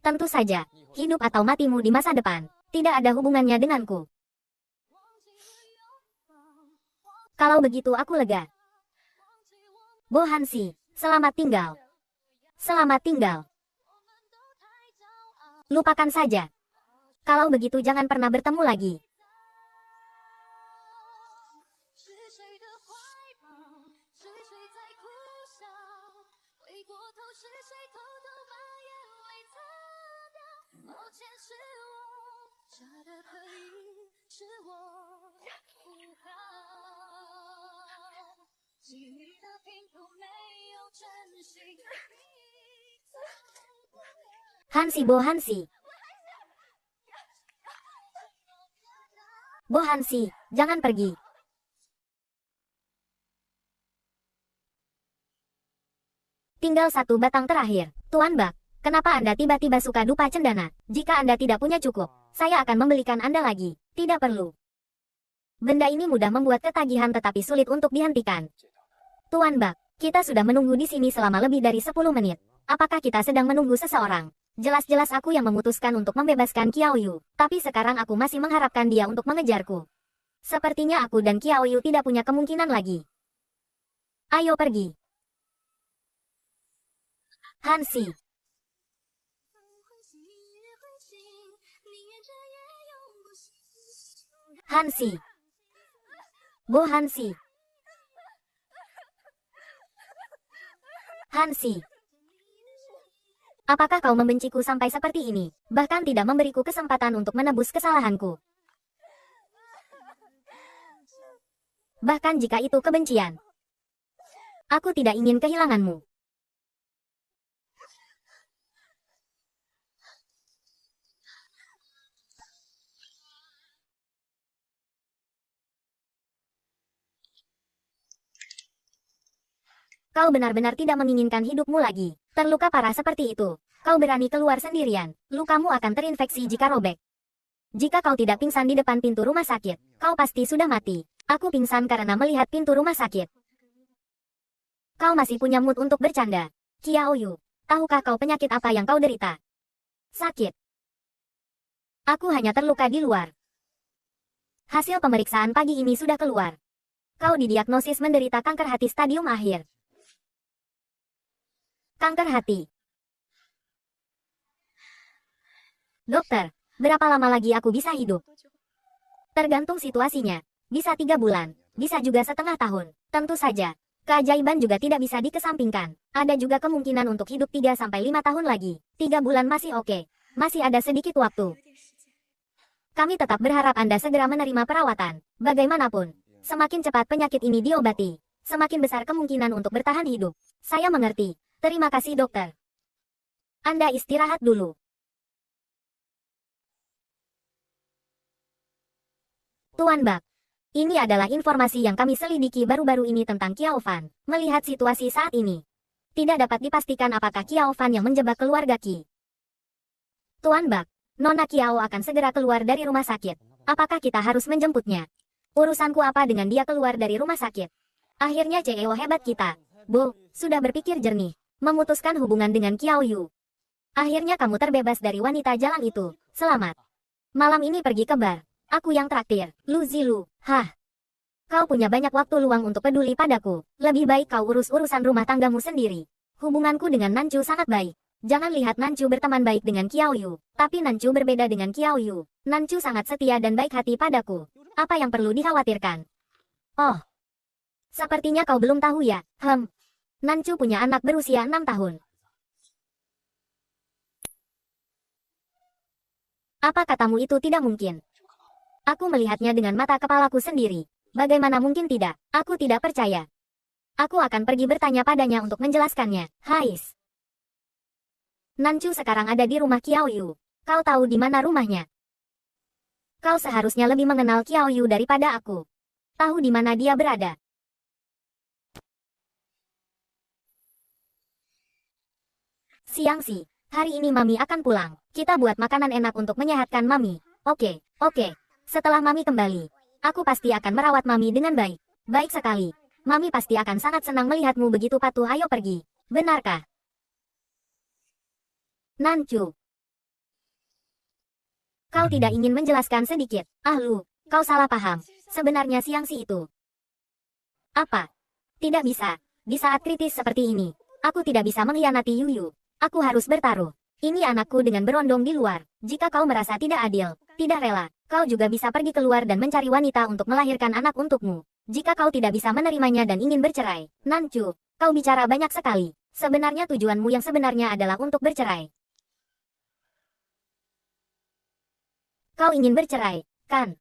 Tentu saja. Hidup atau matimu di masa depan. Tidak ada hubungannya denganku. Kalau begitu aku lega. Bo Hansi, selamat tinggal. Selamat tinggal. Lupakan saja. Kalau begitu jangan pernah bertemu lagi. Hansi, Bo Hansi. Bo Hansi, jangan pergi. Tinggal satu batang terakhir. Tuan Bak, kenapa Anda tiba-tiba suka dupa cendana? Jika Anda tidak punya cukup, saya akan membelikan Anda lagi. Tidak perlu. Benda ini mudah membuat ketagihan tetapi sulit untuk dihentikan. Tuan Bak, kita sudah menunggu di sini selama lebih dari 10 menit. Apakah kita sedang menunggu seseorang? Jelas-jelas aku yang memutuskan untuk membebaskan Qiao Yu. Tapi sekarang aku masih mengharapkan dia untuk mengejarku. Sepertinya aku dan Qiao Yu tidak punya kemungkinan lagi. Ayo pergi. Hansi. Hansi. Bo Hansi. Hansi. Apakah kau membenciku sampai seperti ini, bahkan tidak memberiku kesempatan untuk menebus kesalahanku? Bahkan jika itu kebencian, aku tidak ingin kehilanganmu. Kau benar-benar tidak menginginkan hidupmu lagi. Terluka parah seperti itu. Kau berani keluar sendirian. Lukamu akan terinfeksi jika robek. Jika kau tidak pingsan di depan pintu rumah sakit, kau pasti sudah mati. Aku pingsan karena melihat pintu rumah sakit. Kau masih punya mood untuk bercanda. Qiao Yu, tahukah kau penyakit apa yang kau derita? Sakit. Aku hanya terluka di luar. Hasil pemeriksaan pagi ini sudah keluar. Kau didiagnosis menderita kanker hati stadium akhir. Kanker hati. Dokter, berapa lama lagi aku bisa hidup? Tergantung situasinya. Bisa 3 bulan, bisa juga setengah tahun. Tentu saja, keajaiban juga tidak bisa dikesampingkan. Ada juga kemungkinan untuk hidup 3-5 tahun lagi. 3 bulan masih oke. Masih ada sedikit waktu. Kami tetap berharap Anda segera menerima perawatan. Bagaimanapun, semakin cepat penyakit ini diobati, semakin besar kemungkinan untuk bertahan hidup. Saya mengerti. Terima kasih dokter. Anda istirahat dulu. Tuan Bak, ini adalah informasi yang kami selidiki baru-baru ini tentang Qiao Fan. Melihat situasi saat ini, tidak dapat dipastikan apakah Qiao Fan yang menjebak keluarga Qi. Tuan Bak, Nona Qiao akan segera keluar dari rumah sakit. Apakah kita harus menjemputnya? Urusanku apa dengan dia keluar dari rumah sakit? Akhirnya CEO hebat kita. Bo, sudah berpikir jernih. Memutuskan hubungan dengan Qiao Yu. Akhirnya kamu terbebas dari wanita jalan itu. Selamat. Malam ini pergi ke bar. Aku yang traktir. Lu Zilu. Hah. Kau punya banyak waktu luang untuk peduli padaku. Lebih baik kau urus urusan rumah tanggamu sendiri. Hubunganku dengan Nancu sangat baik. Jangan lihat Nancu berteman baik dengan Qiao Yu. Tapi Nancu berbeda dengan Qiao Yu. Nancu sangat setia dan baik hati padaku. Apa yang perlu dikhawatirkan? Oh. Sepertinya kau belum tahu ya. Nancu punya anak berusia 6 tahun. Apa katamu itu tidak mungkin? Aku melihatnya dengan mata kepalaku sendiri. Bagaimana mungkin tidak? Aku tidak percaya. Aku akan pergi bertanya padanya untuk menjelaskannya. Hais. Nancu sekarang ada di rumah Qiao Yu. Kau tahu di mana rumahnya? Kau seharusnya lebih mengenal Qiao Yu daripada aku. Tahu di mana dia berada. Siangsi, hari ini Mami akan pulang. Kita buat makanan enak untuk menyehatkan Mami. Oke. Setelah Mami kembali, aku pasti akan merawat Mami dengan baik. Baik sekali. Mami pasti akan sangat senang melihatmu begitu patuh. Ayo pergi. Benarkah? Nancu. Kau tidak ingin menjelaskan sedikit? Lu, kau salah paham. Sebenarnya Siangsi itu. Apa? Tidak bisa. Di saat kritis seperti ini, aku tidak bisa mengkhianati Yuyu. Aku harus bertaruh. Ini anakku dengan berondong di luar. Jika kau merasa tidak adil, tidak rela, kau juga bisa pergi keluar dan mencari wanita untuk melahirkan anak untukmu. Jika kau tidak bisa menerimanya dan ingin bercerai, Nancu, kau bicara banyak sekali. Sebenarnya tujuanmu yang sebenarnya adalah untuk bercerai. Kau ingin bercerai, kan?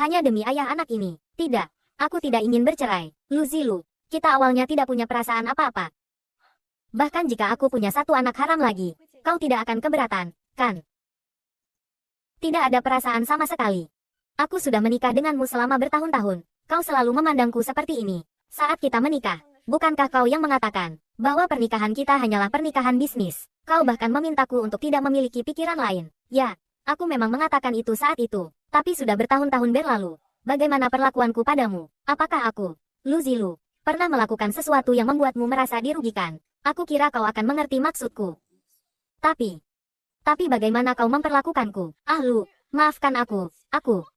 Hanya demi ayah anak ini. Tidak, aku tidak ingin bercerai. Lu Zilu, kita awalnya tidak punya perasaan apa-apa. Bahkan jika aku punya satu anak haram lagi, kau tidak akan keberatan, kan? Tidak ada perasaan sama sekali. Aku sudah menikah denganmu selama bertahun-tahun. Kau selalu memandangku seperti ini. Saat kita menikah, bukankah kau yang mengatakan bahwa pernikahan kita hanyalah pernikahan bisnis? Kau bahkan memintaku untuk tidak memiliki pikiran lain. Ya, aku memang mengatakan itu saat itu. Tapi sudah bertahun-tahun berlalu. Bagaimana perlakuanku padamu? Apakah aku, Lu Zilu, pernah melakukan sesuatu yang membuatmu merasa dirugikan? Aku kira kau akan mengerti maksudku. Tapi bagaimana kau memperlakukanku? Lu, maafkan aku.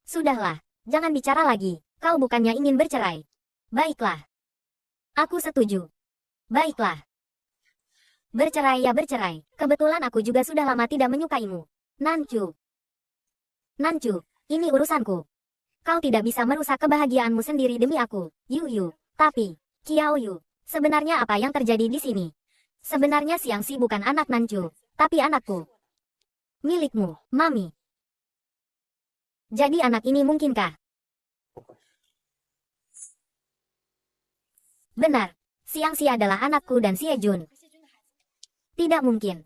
Sudahlah, jangan bicara lagi. Kau bukannya ingin bercerai. Baiklah. Aku setuju. Baiklah. Bercerai ya bercerai. Kebetulan aku juga sudah lama tidak menyukaimu. Nancu, ini urusanku. Kau tidak bisa merusak kebahagiaanmu sendiri demi aku, Yuyu. Tapi, Qiao Yu, sebenarnya apa yang terjadi di sini? Sebenarnya Siangsi bukan anak Nancu, tapi anakku. Milikmu, Mami. Jadi anak ini mungkinkah? Benar, Siangsi adalah anakku dan Siejun. Tidak mungkin.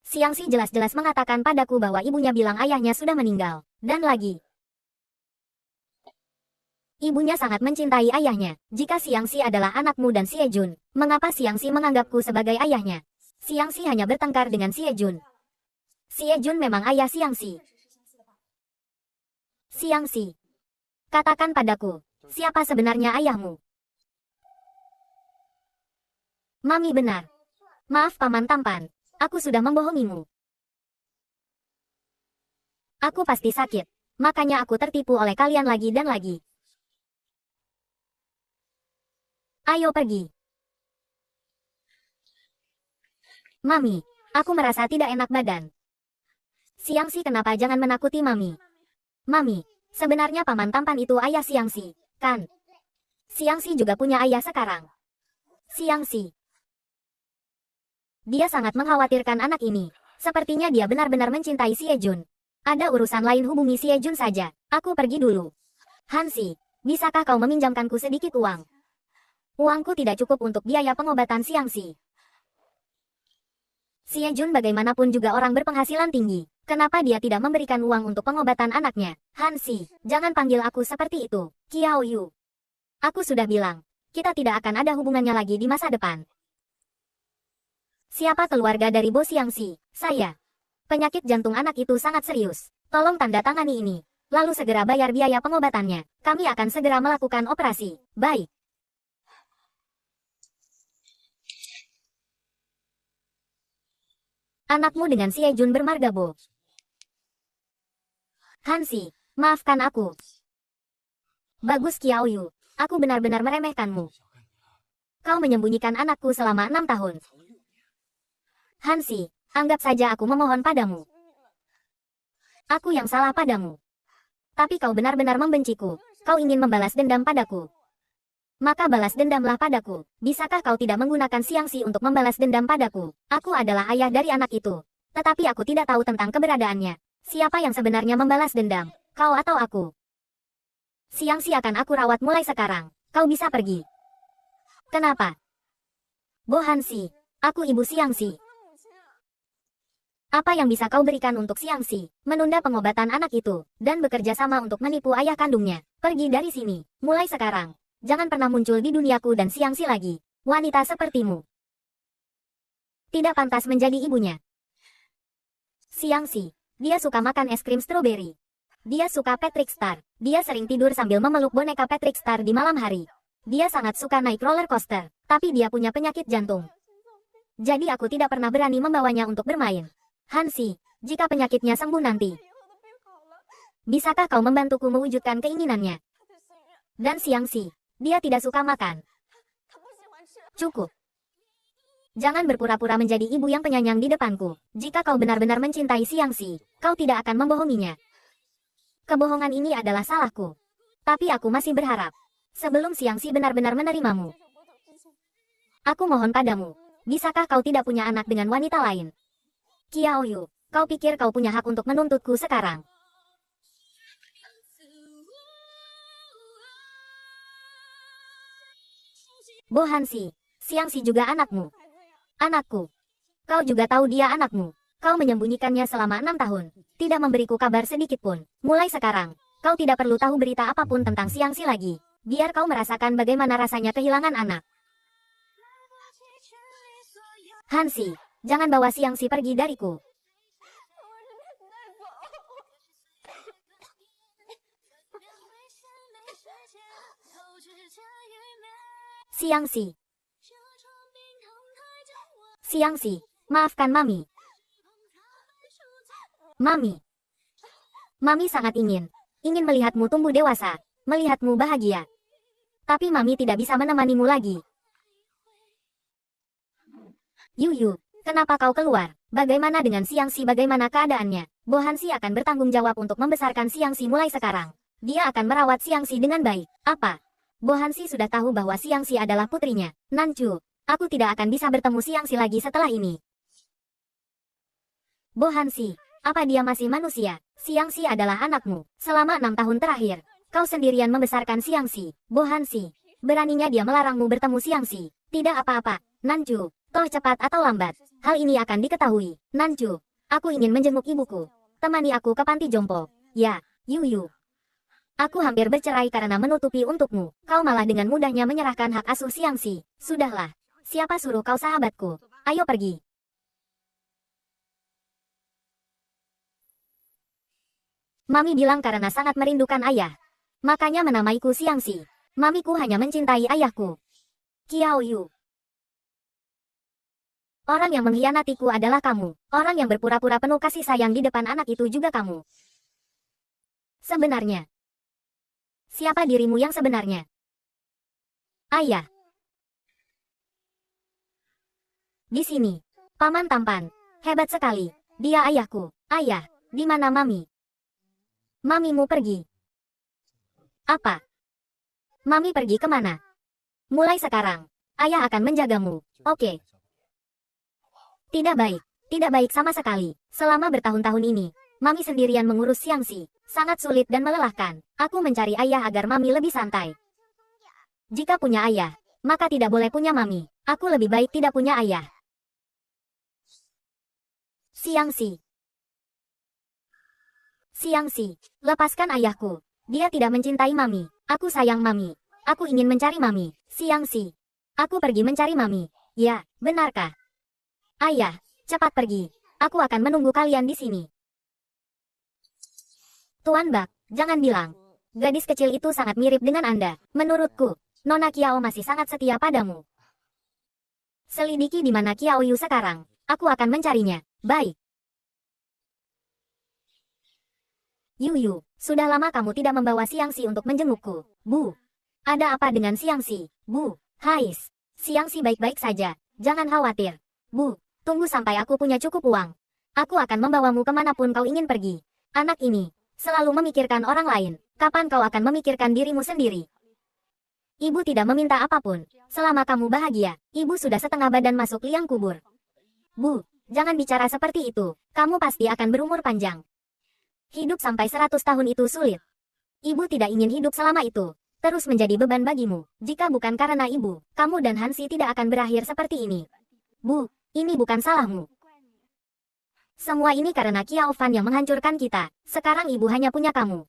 Siangsi jelas-jelas mengatakan padaku bahwa ibunya bilang ayahnya sudah meninggal. Dan lagi, ibunya sangat mencintai ayahnya. Jika Siangsi adalah anakmu dan Siejun, mengapa Siangsi menganggapku sebagai ayahnya? Siangsi hanya bertengkar dengan Siejun. Siejun memang ayah Siangsi. Siangsi, katakan padaku, siapa sebenarnya ayahmu? Mami benar. Maaf paman tampan, aku sudah membohongimu. Aku pasti sakit, makanya aku tertipu oleh kalian lagi dan lagi. Ayo pergi. Mami, aku merasa tidak enak badan. Siangsi kenapa jangan menakuti Mami? Mami, sebenarnya paman tampan itu ayah Siangsi, kan? Siangsi juga punya ayah sekarang. Siangsi. Dia sangat mengkhawatirkan anak ini. Sepertinya dia benar-benar mencintai Siejun. Ada urusan lain hubungi Siejun saja. Aku pergi dulu. Hansi, bisakah kau meminjamkanku sedikit uang? Uangku tidak cukup untuk biaya pengobatan Siangsi. Siejun bagaimanapun juga orang berpenghasilan tinggi. Kenapa dia tidak memberikan uang untuk pengobatan anaknya? Hansi, jangan panggil aku seperti itu. Qiao Yu. Aku sudah bilang, kita tidak akan ada hubungannya lagi di masa depan. Siapa keluarga dari Bo Siangsi? Saya. Penyakit jantung anak itu sangat serius. Tolong tanda tangani ini. Lalu segera bayar biaya pengobatannya. Kami akan segera melakukan operasi. Baik. Anakmu dengan Si Jun bermargabo. Hansi, maafkan aku. Bagus Qiao Yu, aku benar-benar meremehkanmu. Kau menyembunyikan anakku selama 6 tahun. Hansi, anggap saja aku memohon padamu. Aku yang salah padamu. Tapi kau benar-benar membenciku. Kau ingin membalas dendam padaku. Maka balas dendamlah padaku. Bisakah kau tidak menggunakan Xiangxi untuk membalas dendam padaku? Aku adalah ayah dari anak itu. Tetapi aku tidak tahu tentang keberadaannya. Siapa yang sebenarnya membalas dendam? Kau atau aku? Xiangxi akan aku rawat mulai sekarang. Kau bisa pergi. Kenapa? Bo Hansi, aku ibu Xiangxi. Apa yang bisa kau berikan untuk Xiangxi? Menunda pengobatan anak itu, dan bekerja sama untuk menipu ayah kandungnya. Pergi dari sini, mulai sekarang. Jangan pernah muncul di duniaku dan Xiangxi lagi. Wanita sepertimu tidak pantas menjadi ibunya. Xiangxi, dia suka makan es krim stroberi. Dia suka Patrick Star. Dia sering tidur sambil memeluk boneka Patrick Star di malam hari. Dia sangat suka naik roller coaster, tapi dia punya penyakit jantung. Jadi aku tidak pernah berani membawanya untuk bermain. Hansi, jika penyakitnya sembuh nanti, bisakah kau membantuku mewujudkan keinginannya? Dan Xiangxi, dia tidak suka makan. Cukup. Jangan berpura-pura menjadi ibu yang penyayang di depanku. Jika kau benar-benar mencintai Xiangxi, kau tidak akan membohonginya. Kebohongan ini adalah salahku. Tapi aku masih berharap. Sebelum Xiangxi benar-benar menerimamu. Aku mohon padamu. Bisakah kau tidak punya anak dengan wanita lain? Qiao Yu, kau pikir kau punya hak untuk menuntutku sekarang? Bo Hansi, Xiangxi juga anakmu. Anakku. Kau juga tahu dia anakmu. Kau menyembunyikannya selama 6 tahun. Tidak memberiku kabar sedikit pun. Mulai sekarang, kau tidak perlu tahu berita apapun tentang Xiangxi lagi. Biar kau merasakan bagaimana rasanya kehilangan anak. Hansi, jangan bawa Xiangxi pergi dariku. Xiangxi. Xiangxi, maafkan Mami. Mami. Mami sangat ingin melihatmu tumbuh dewasa, melihatmu bahagia. Tapi Mami tidak bisa menemanimu lagi. Yuyu, kenapa kau keluar? Bagaimana dengan Xiangxi? Bagaimana keadaannya? Bo Hansi akan bertanggung jawab untuk membesarkan Xiangxi mulai sekarang. Dia akan merawat Xiangxi dengan baik. Apa? Bo Hansi sudah tahu bahwa Xiangxi adalah putrinya. Nancu, aku tidak akan bisa bertemu Xiangxi lagi setelah ini. Bo Hansi, apa dia masih manusia? Xiangxi adalah anakmu. Selama 6 tahun terakhir, kau sendirian membesarkan Xiangxi. Bo Hansi, beraninya dia melarangmu bertemu Xiangxi. Tidak apa-apa, Nancu. Toh cepat atau lambat, hal ini akan diketahui. Nancu, aku ingin menjenguk ibuku. Temani aku ke panti jompo. Ya, Yuyu. Aku hampir bercerai karena menutupi untukmu. Kau malah dengan mudahnya menyerahkan hak asuh Xiangxi. Sudahlah. Siapa suruh kau sahabatku? Ayo pergi. Mami bilang karena sangat merindukan ayah. Makanya menamaiku Xiangxi. Mamiku hanya mencintai ayahku. Qiao Yu. Orang yang mengkhianatiku adalah kamu. Orang yang berpura-pura penuh kasih sayang di depan anak itu juga kamu. Sebenarnya, siapa dirimu yang sebenarnya? Ayah. Di sini. Paman tampan. Hebat sekali. Dia ayahku. Ayah, di mana Mami? Mamimu pergi. Apa? Mami pergi kemana? Mulai sekarang, ayah akan menjagamu. Oke. Tidak baik. Tidak baik sama sekali. Selama bertahun-tahun ini, Mami sendirian mengurus Xiangxi. Sangat sulit dan melelahkan. Aku mencari ayah agar Mami lebih santai. Jika punya ayah, maka tidak boleh punya Mami. Aku lebih baik tidak punya ayah. Xiangxi. Xiangxi, lepaskan ayahku. Dia tidak mencintai Mami. Aku sayang Mami. Aku ingin mencari Mami. Xiangxi. Aku pergi mencari Mami. Ya, benarkah? Ayah, cepat pergi. Aku akan menunggu kalian di sini. Tuan Bak, jangan bilang. Gadis kecil itu sangat mirip dengan Anda. Menurutku, Nona Qiao masih sangat setia padamu. Selidiki di mana Qiao Yu sekarang. Aku akan mencarinya. Baik. Yuyu, sudah lama kamu tidak membawa Xiangxi untuk menjengukku. Bu. Ada apa dengan Xiangxi? Bu. Hais. Xiangxi baik-baik saja. Jangan khawatir. Bu. Tunggu sampai aku punya cukup uang. Aku akan membawamu kemanapun kau ingin pergi. Anak ini selalu memikirkan orang lain. Kapan kau akan memikirkan dirimu sendiri? Ibu tidak meminta apapun. Selama kamu bahagia, ibu sudah setengah badan masuk liang kubur. Bu, jangan bicara seperti itu. Kamu pasti akan berumur panjang. Hidup sampai 100 tahun itu sulit. Ibu tidak ingin hidup selama itu. Terus menjadi beban bagimu. Jika bukan karena ibu, kamu dan Hansi tidak akan berakhir seperti ini. Bu, ini bukan salahmu. Semua ini karena Qiao Fan yang menghancurkan kita. Sekarang ibu hanya punya kamu.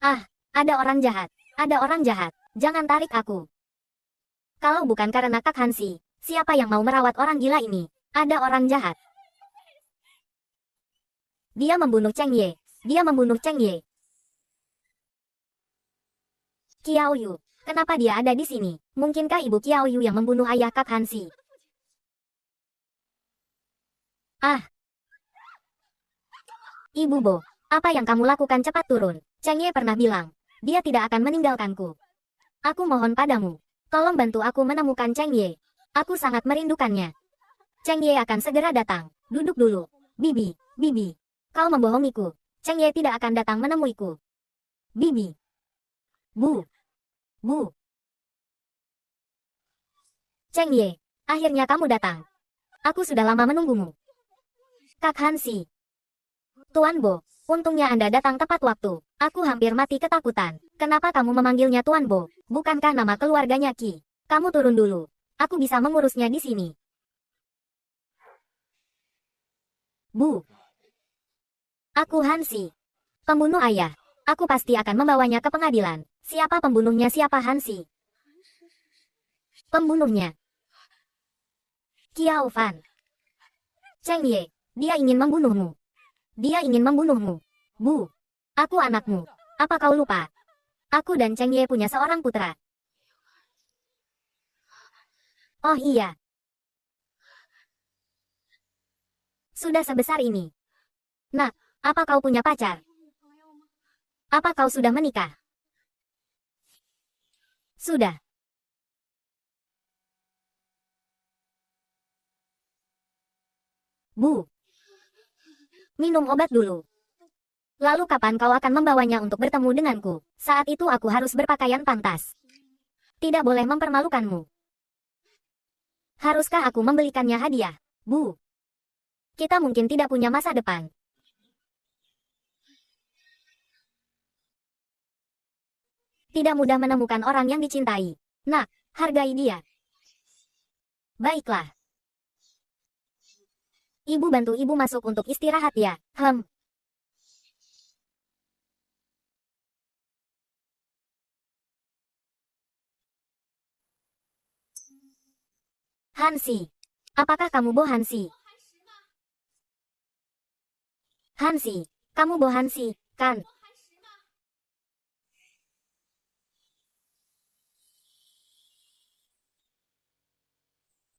Ah, ada orang jahat. Ada orang jahat. Jangan tarik aku. Kalau bukan karena Kak Hansi, siapa yang mau merawat orang gila ini? Ada orang jahat. Dia membunuh Cheng Ye. Dia membunuh Cheng Ye. Qiao Yu, kenapa dia ada di sini? Mungkinkah ibu Qiao Yu yang membunuh ayah Kak Hansi? Ah. Ibu Bo, apa yang kamu lakukan cepat turun. Cheng Ye pernah bilang, dia tidak akan meninggalkanku. Aku mohon padamu, tolong bantu aku menemukan Cheng Ye. Aku sangat merindukannya. Cheng Ye akan segera datang. Duduk dulu. Bibi, Bibi. Kau membohongiku. Cheng Ye tidak akan datang menemuiku. Bibi. Bu. Bu. Cheng Ye, akhirnya kamu datang. Aku sudah lama menunggumu. Kak Hansi. Tuan Bo, untungnya Anda datang tepat waktu. Aku hampir mati ketakutan. Kenapa kamu memanggilnya Tuan Bo? Bukankah nama keluarganya Qi? Kamu turun dulu. Aku bisa mengurusnya di sini. Bu. Aku Hansi. Pembunuh ayah. Aku pasti akan membawanya ke pengadilan. Siapa pembunuhnya? Siapa Hansi? Pembunuhnya. Qiao Fan. Cheng Ye. Dia ingin membunuhmu. Dia ingin membunuhmu. Bu. Aku anakmu. Apa kau lupa? Aku dan Cheng Ye punya seorang putra. Oh iya. Sudah sebesar ini. Nak, apa kau punya pacar? Apa kau sudah menikah? Sudah. Bu. Minum obat dulu. Lalu kapan kau akan membawanya untuk bertemu denganku? Saat itu aku harus berpakaian pantas. Tidak boleh mempermalukanmu. Haruskah aku membelikannya hadiah? Bu. Kita mungkin tidak punya masa depan. Tidak mudah menemukan orang yang dicintai. Nak, hargai dia. Baiklah. Ibu bantu ibu masuk untuk istirahat ya. Hansi. Apakah kamu Bo Hansi? Hansi. Kamu Bo Hansi, kan?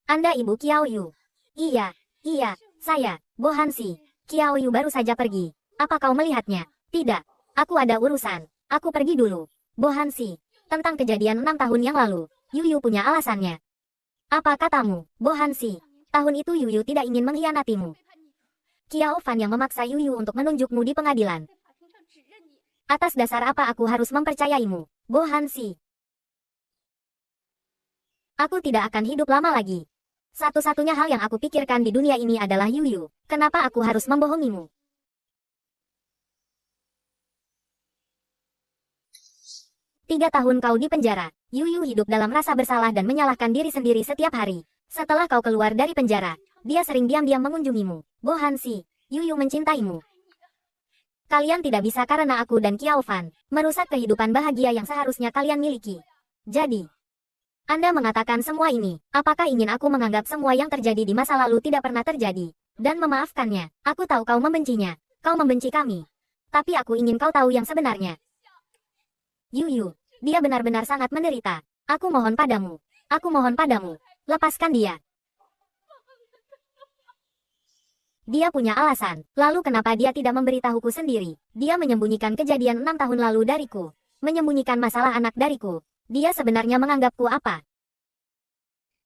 Anda ibu Qiao Yu. Iya, iya, saya, Bo Hansi. Qiao Yu baru saja pergi. Apa kau melihatnya? Tidak. Aku ada urusan. Aku pergi dulu. Bo Hansi. Tentang kejadian 6 tahun yang lalu, Yuyu punya alasannya. Apa katamu, Bo Hansi? Tahun itu Yuyu tidak ingin mengkhianatimu. Qiao Fan yang memaksa Yuyu untuk menunjukmu di pengadilan. Atas dasar apa aku harus mempercayaimu, Bo Hansi? Aku tidak akan hidup lama lagi. Satu-satunya hal yang aku pikirkan di dunia ini adalah Yuyu. Kenapa aku harus membohongimu? Tiga tahun kau di penjara. Yuyu hidup dalam rasa bersalah dan menyalahkan diri sendiri setiap hari. Setelah kau keluar dari penjara, dia sering diam-diam mengunjungimu. Bo Hansi, Yuyu mencintaimu. Kalian tidak bisa karena aku dan Qiao Fan merusak kehidupan bahagia yang seharusnya kalian miliki. Jadi, Anda mengatakan semua ini, apakah ingin aku menganggap semua yang terjadi di masa lalu tidak pernah terjadi, dan memaafkannya? Aku tahu kau membencinya. Kau membenci kami. Tapi aku ingin kau tahu yang sebenarnya. Yu, dia benar-benar sangat menderita. Aku mohon padamu. Aku mohon padamu. Lepaskan dia. Dia punya alasan. Lalu kenapa dia tidak memberitahuku sendiri? Dia menyembunyikan kejadian 6 tahun lalu dariku. Menyembunyikan masalah anak dariku. Dia sebenarnya menganggapku apa?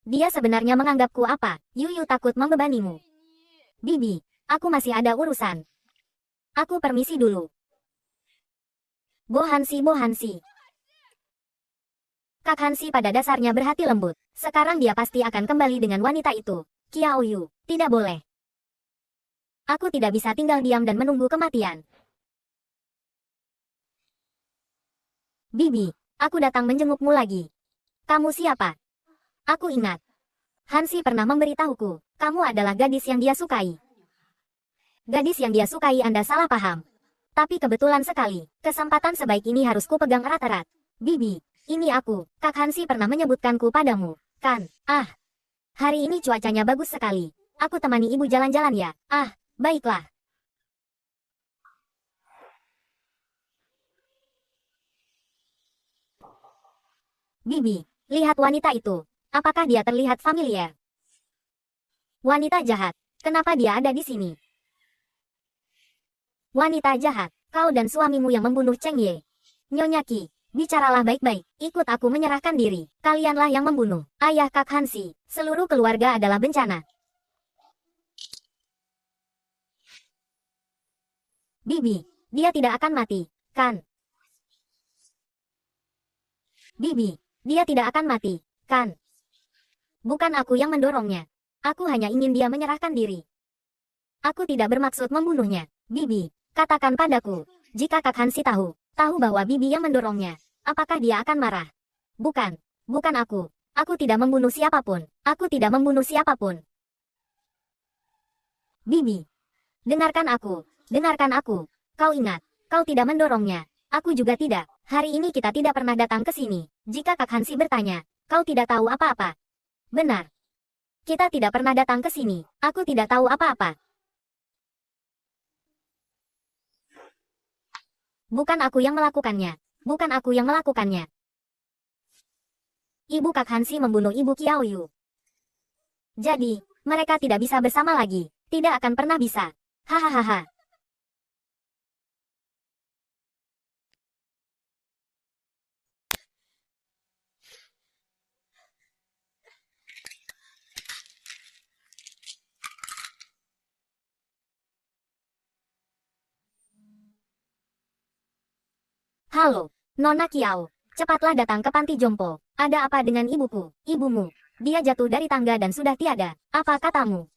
Dia sebenarnya menganggapku apa? Yu takut membebanimu. Bibi, aku masih ada urusan. Aku permisi dulu. Bo Hansi. Kak Hansi pada dasarnya berhati lembut. Sekarang dia pasti akan kembali dengan wanita itu. Qiao Yu, tidak boleh. Aku tidak bisa tinggal diam dan menunggu kematian. Bibi, aku datang menjengukmu lagi. Kamu siapa? Aku ingat. Hansi pernah memberitahuku, kamu adalah gadis yang dia sukai. Gadis yang dia sukai Anda salah paham. Tapi kebetulan sekali, kesempatan sebaik ini harus kupegang erat-erat. Bibi, ini aku, Kak Hansi pernah menyebutkanku padamu, kan? Hari ini cuacanya bagus sekali. Aku temani ibu jalan-jalan ya. Baiklah. Bibi, lihat wanita itu. Apakah dia terlihat familiar? Wanita jahat. Kenapa dia ada di sini? Wanita jahat. Kau dan suamimu yang membunuh Cheng Ye. Nyonya Qi, bicaralah baik-baik. Ikut aku menyerahkan diri. Kalianlah yang membunuh ayah Kak Hansi. Seluruh keluarga adalah bencana. Bibi, dia tidak akan mati, kan? Bibi, dia tidak akan mati, kan? Bukan aku yang mendorongnya. Aku hanya ingin dia menyerahkan diri. Aku tidak bermaksud membunuhnya. Bibi, katakan padaku, jika Kak Hansi tahu bahwa Bibi yang mendorongnya, apakah dia akan marah? Bukan aku. Aku tidak membunuh siapapun. Aku tidak membunuh siapapun. Bibi, dengarkan aku. Dengarkan aku. Kau ingat, kau tidak mendorongnya. Aku juga tidak. Hari ini kita tidak pernah datang ke sini. Jika Kak Hansi bertanya, kau tidak tahu apa-apa. Benar. Kita tidak pernah datang ke sini. Aku tidak tahu apa-apa. Bukan aku yang melakukannya. Bukan aku yang melakukannya. Ibu Kak Hansi membunuh Ibu Qiao Yu. Jadi, mereka tidak bisa bersama lagi. Tidak akan pernah bisa. Hahaha. Halo, Nona Qiao. Cepatlah datang ke panti jompo. Ada apa dengan ibuku? Ibumu. Dia jatuh dari tangga dan sudah tiada. Apa katamu?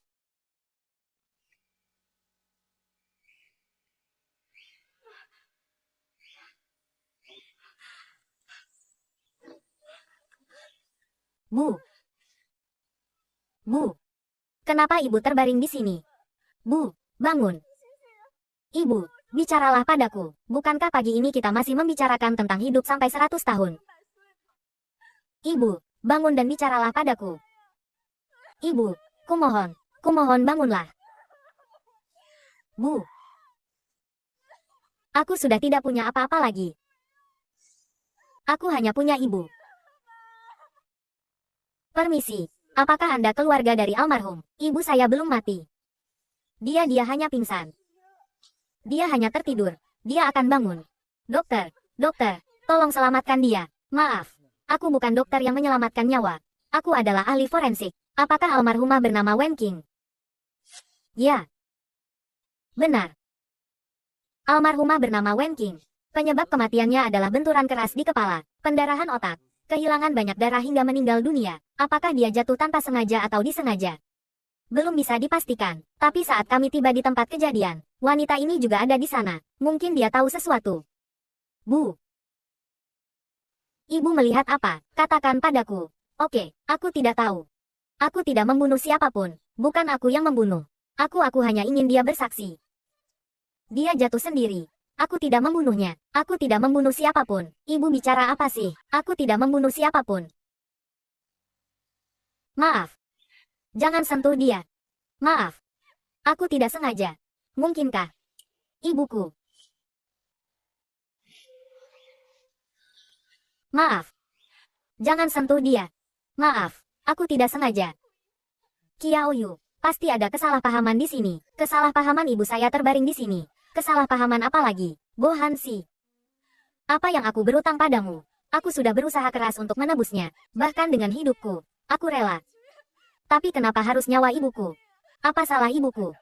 Bu. Bu. Kenapa ibu terbaring di sini? Bu, bangun. Ibu, bicaralah padaku. Bukankah pagi ini kita masih membicarakan tentang hidup sampai 100 tahun? Ibu, bangun dan bicaralah padaku. Ibu, kumohon bangunlah. Bu, aku sudah tidak punya apa-apa lagi. Aku hanya punya ibu. Permisi, apakah Anda keluarga dari almarhum? Ibu saya belum mati. Dia hanya pingsan. Dia hanya tertidur. Dia akan bangun. Dokter, tolong selamatkan dia. Maaf, aku bukan dokter yang menyelamatkan nyawa. Aku adalah ahli forensik. Apakah almarhumah bernama Wen Qing? Ya. Benar. Almarhumah bernama Wen Qing. Penyebab kematiannya adalah benturan keras di kepala, pendarahan otak, kehilangan banyak darah hingga meninggal dunia. Apakah dia jatuh tanpa sengaja atau disengaja? Belum bisa dipastikan. Tapi saat kami tiba di tempat kejadian, wanita ini juga ada di sana. Mungkin dia tahu sesuatu. Bu. Ibu melihat apa? Katakan padaku. Oke, aku tidak tahu. Aku tidak membunuh siapapun. Bukan aku yang membunuh. Aku hanya ingin dia bersaksi. Dia jatuh sendiri. Aku tidak membunuhnya. Aku tidak membunuh siapapun. Ibu bicara apa sih? Aku tidak membunuh siapapun. Maaf. Jangan sentuh dia. Maaf. Aku tidak sengaja. Mungkinkah? Ibuku. Maaf. Jangan sentuh dia. Maaf, aku tidak sengaja. Kiao Yu, pasti ada kesalahpahaman di sini. Kesalahpahaman ibu saya terbaring di sini. Kesalahpahaman apa lagi? Bo Hansi. Apa yang aku berutang padamu? Aku sudah berusaha keras untuk menebusnya. Bahkan dengan hidupku. Aku rela. Tapi kenapa harus nyawa ibuku? Apa salah ibuku?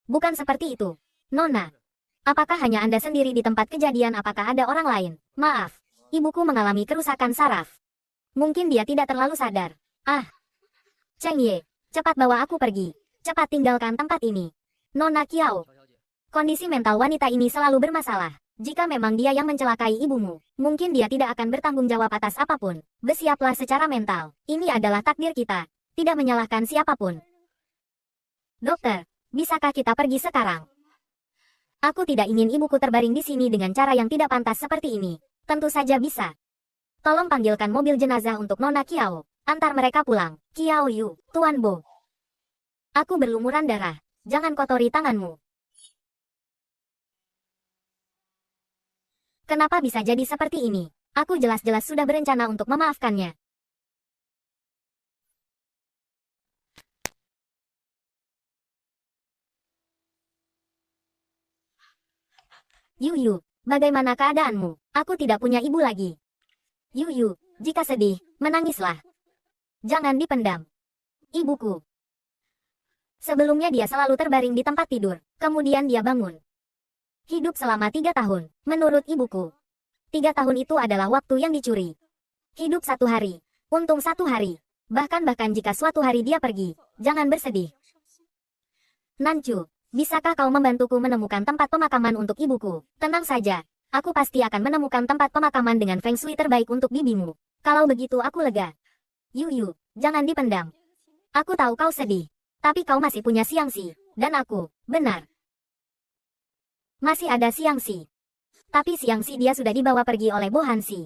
Bukan seperti itu. Nona. Apakah hanya Anda sendiri di tempat kejadian? Apakah ada orang lain? Maaf. Ibuku mengalami kerusakan saraf. Mungkin dia tidak terlalu sadar. Ah. Cheng Ye. Cepat bawa aku pergi. Cepat tinggalkan tempat ini. Nona Kiao. Kondisi mental wanita ini selalu bermasalah. Jika memang dia yang mencelakai ibumu, mungkin dia tidak akan bertanggung jawab atas apapun. Bersiaplah secara mental. Ini adalah takdir kita. Tidak menyalahkan siapapun. Dokter, bisakah kita pergi sekarang? Aku tidak ingin ibuku terbaring di sini dengan cara yang tidak pantas seperti ini. Tentu saja bisa. Tolong panggilkan mobil jenazah untuk Nona Kiao. Antar mereka pulang. Kiao Yu, Tuan Bo. Aku berlumuran darah. Jangan kotori tanganmu. Kenapa bisa jadi seperti ini? Aku jelas-jelas sudah berencana untuk memaafkannya. Yu, bagaimana keadaanmu? Aku tidak punya ibu lagi. Yu, jika sedih, menangislah. Jangan dipendam. Ibuku. Sebelumnya dia selalu terbaring di tempat tidur. Kemudian dia bangun. Hidup selama 3 tahun, menurut ibuku. 3 tahun itu adalah waktu yang dicuri. Hidup 1 hari, untung 1 hari. Bahkan jika suatu hari dia pergi, jangan bersedih. Nancu, bisakah kau membantuku menemukan tempat pemakaman untuk ibuku? Tenang saja, aku pasti akan menemukan tempat pemakaman dengan feng shui terbaik untuk bibimu. Kalau begitu aku lega. Yu, jangan dipendam. Aku tahu kau sedih, tapi kau masih punya Xiangxi, dan aku, benar. Masih ada Xiangxi. Tapi Xiangxi dia sudah dibawa pergi oleh Bo Hansi.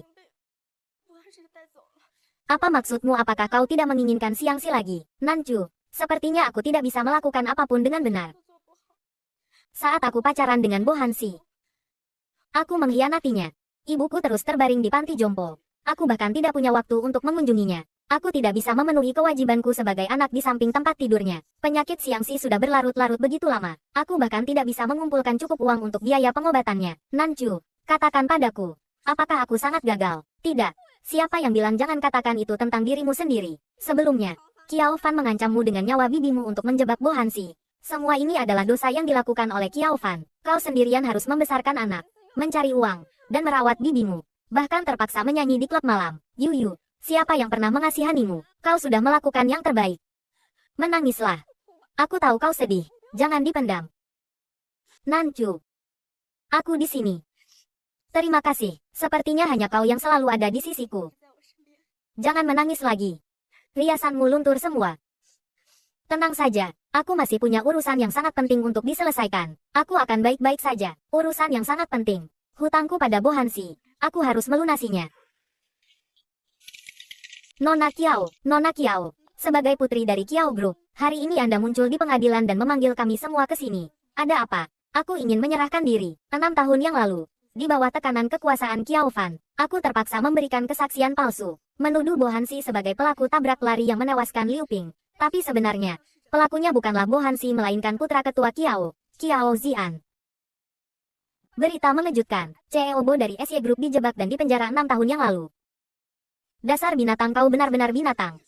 Apa maksudmu? Apakah kau tidak menginginkan Xiangxi lagi? Nancu, sepertinya aku tidak bisa melakukan apapun dengan benar. Saat aku pacaran dengan Bo Hansi, aku mengkhianatinya. Ibuku terus terbaring di panti jompo. Aku bahkan tidak punya waktu untuk mengunjunginya. Aku tidak bisa memenuhi kewajibanku sebagai anak di samping tempat tidurnya. Penyakit Xiangxi sudah berlarut-larut begitu lama. Aku bahkan tidak bisa mengumpulkan cukup uang untuk biaya pengobatannya. Nancu, katakan padaku, apakah aku sangat gagal? Tidak. Siapa yang bilang jangan katakan itu tentang dirimu sendiri? Sebelumnya, Kiao Fan mengancammu dengan nyawa bibimu untuk menjebak Bo Hansi. Semua ini adalah dosa yang dilakukan oleh Kiao Fan. Kau sendirian harus membesarkan anak, mencari uang, dan merawat bibimu. Bahkan terpaksa menyanyi di klub malam. Yu, siapa yang pernah mengasihanimu? Kau sudah melakukan yang terbaik. Menangislah. Aku tahu kau sedih. Jangan dipendam. Nancu. Aku di sini. Terima kasih. Sepertinya hanya kau yang selalu ada di sisiku. Jangan menangis lagi. Riasanmu luntur semua. Tenang saja. Aku masih punya urusan yang sangat penting untuk diselesaikan. Aku akan baik-baik saja. Urusan yang sangat penting. Hutangku pada Bo Hansi. Aku harus melunasinya. Nona Kiao, sebagai putri dari Kiao Group, hari ini Anda muncul di pengadilan dan memanggil kami semua ke sini. Ada apa? Aku ingin menyerahkan diri. 6 tahun yang lalu, di bawah tekanan kekuasaan Kiao Fan, aku terpaksa memberikan kesaksian palsu, menuduh Bo Hansi sebagai pelaku tabrak lari yang menewaskan Liu Ping. Tapi sebenarnya, pelakunya bukanlah Bo Hansi melainkan putra ketua Kiao Zian. Berita mengejutkan, CEO Bo dari SY Group dijebak dan dipenjara 6 tahun yang lalu. Dasar binatang, kau benar-benar binatang.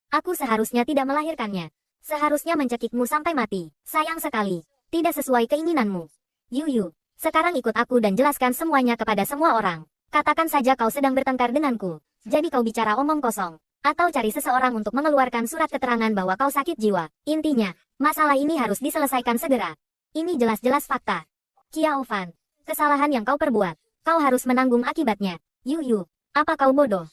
Aku seharusnya tidak melahirkannya. Seharusnya mencekikmu sampai mati. Sayang sekali. Tidak sesuai keinginanmu. Yu, sekarang ikut aku dan jelaskan semuanya kepada semua orang. Katakan saja kau sedang bertengkar denganku. Jadi kau bicara omong kosong. Atau cari seseorang untuk mengeluarkan surat keterangan bahwa kau sakit jiwa. Intinya, masalah ini harus diselesaikan segera. Ini jelas-jelas fakta. Kiao Fan, kesalahan yang kau perbuat, kau harus menanggung akibatnya. Yu, apa kau bodoh?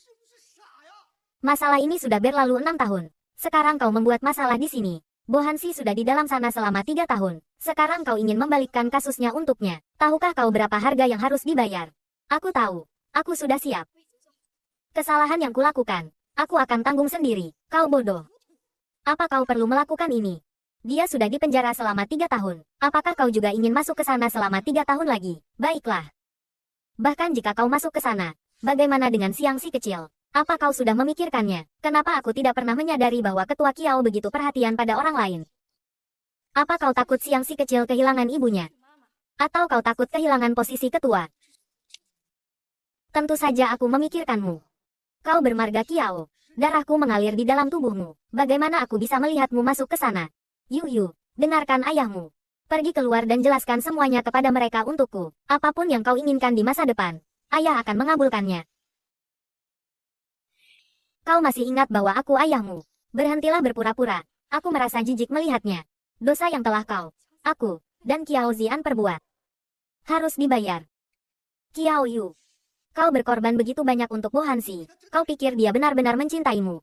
Masalah ini sudah berlalu 6 tahun. Sekarang kau membuat masalah di sini. Bo Hansi sudah di dalam sana selama 3 tahun. Sekarang kau ingin membalikkan kasusnya untuknya. Tahukah kau berapa harga yang harus dibayar? Aku tahu. Aku sudah siap. Kesalahan yang kulakukan, aku akan tanggung sendiri. Kau bodoh. Apa kau perlu melakukan ini? Dia sudah dipenjara selama 3 tahun. Apakah kau juga ingin masuk ke sana selama 3 tahun lagi? Baiklah. Bahkan jika kau masuk ke sana, bagaimana dengan Siang si kecil? Apa kau sudah memikirkannya? Kenapa aku tidak pernah menyadari bahwa ketua Kiao begitu perhatian pada orang lain? Apa kau takut Siang si kecil kehilangan ibunya? Atau kau takut kehilangan posisi ketua? Tentu saja aku memikirkanmu. Kau bermarga Kiao. Darahku mengalir di dalam tubuhmu. Bagaimana aku bisa melihatmu masuk ke sana? Yu, dengarkan ayahmu. Pergi keluar dan jelaskan semuanya kepada mereka untukku. Apapun yang kau inginkan di masa depan, ayah akan mengabulkannya. Kau masih ingat bahwa aku ayahmu. Berhentilah berpura-pura. Aku merasa jijik melihatnya. Dosa yang telah aku, dan Kiao Zian perbuat harus dibayar. Kiao Yu, kau berkorban begitu banyak untuk Bo Hansi. Kau pikir dia benar-benar mencintaimu?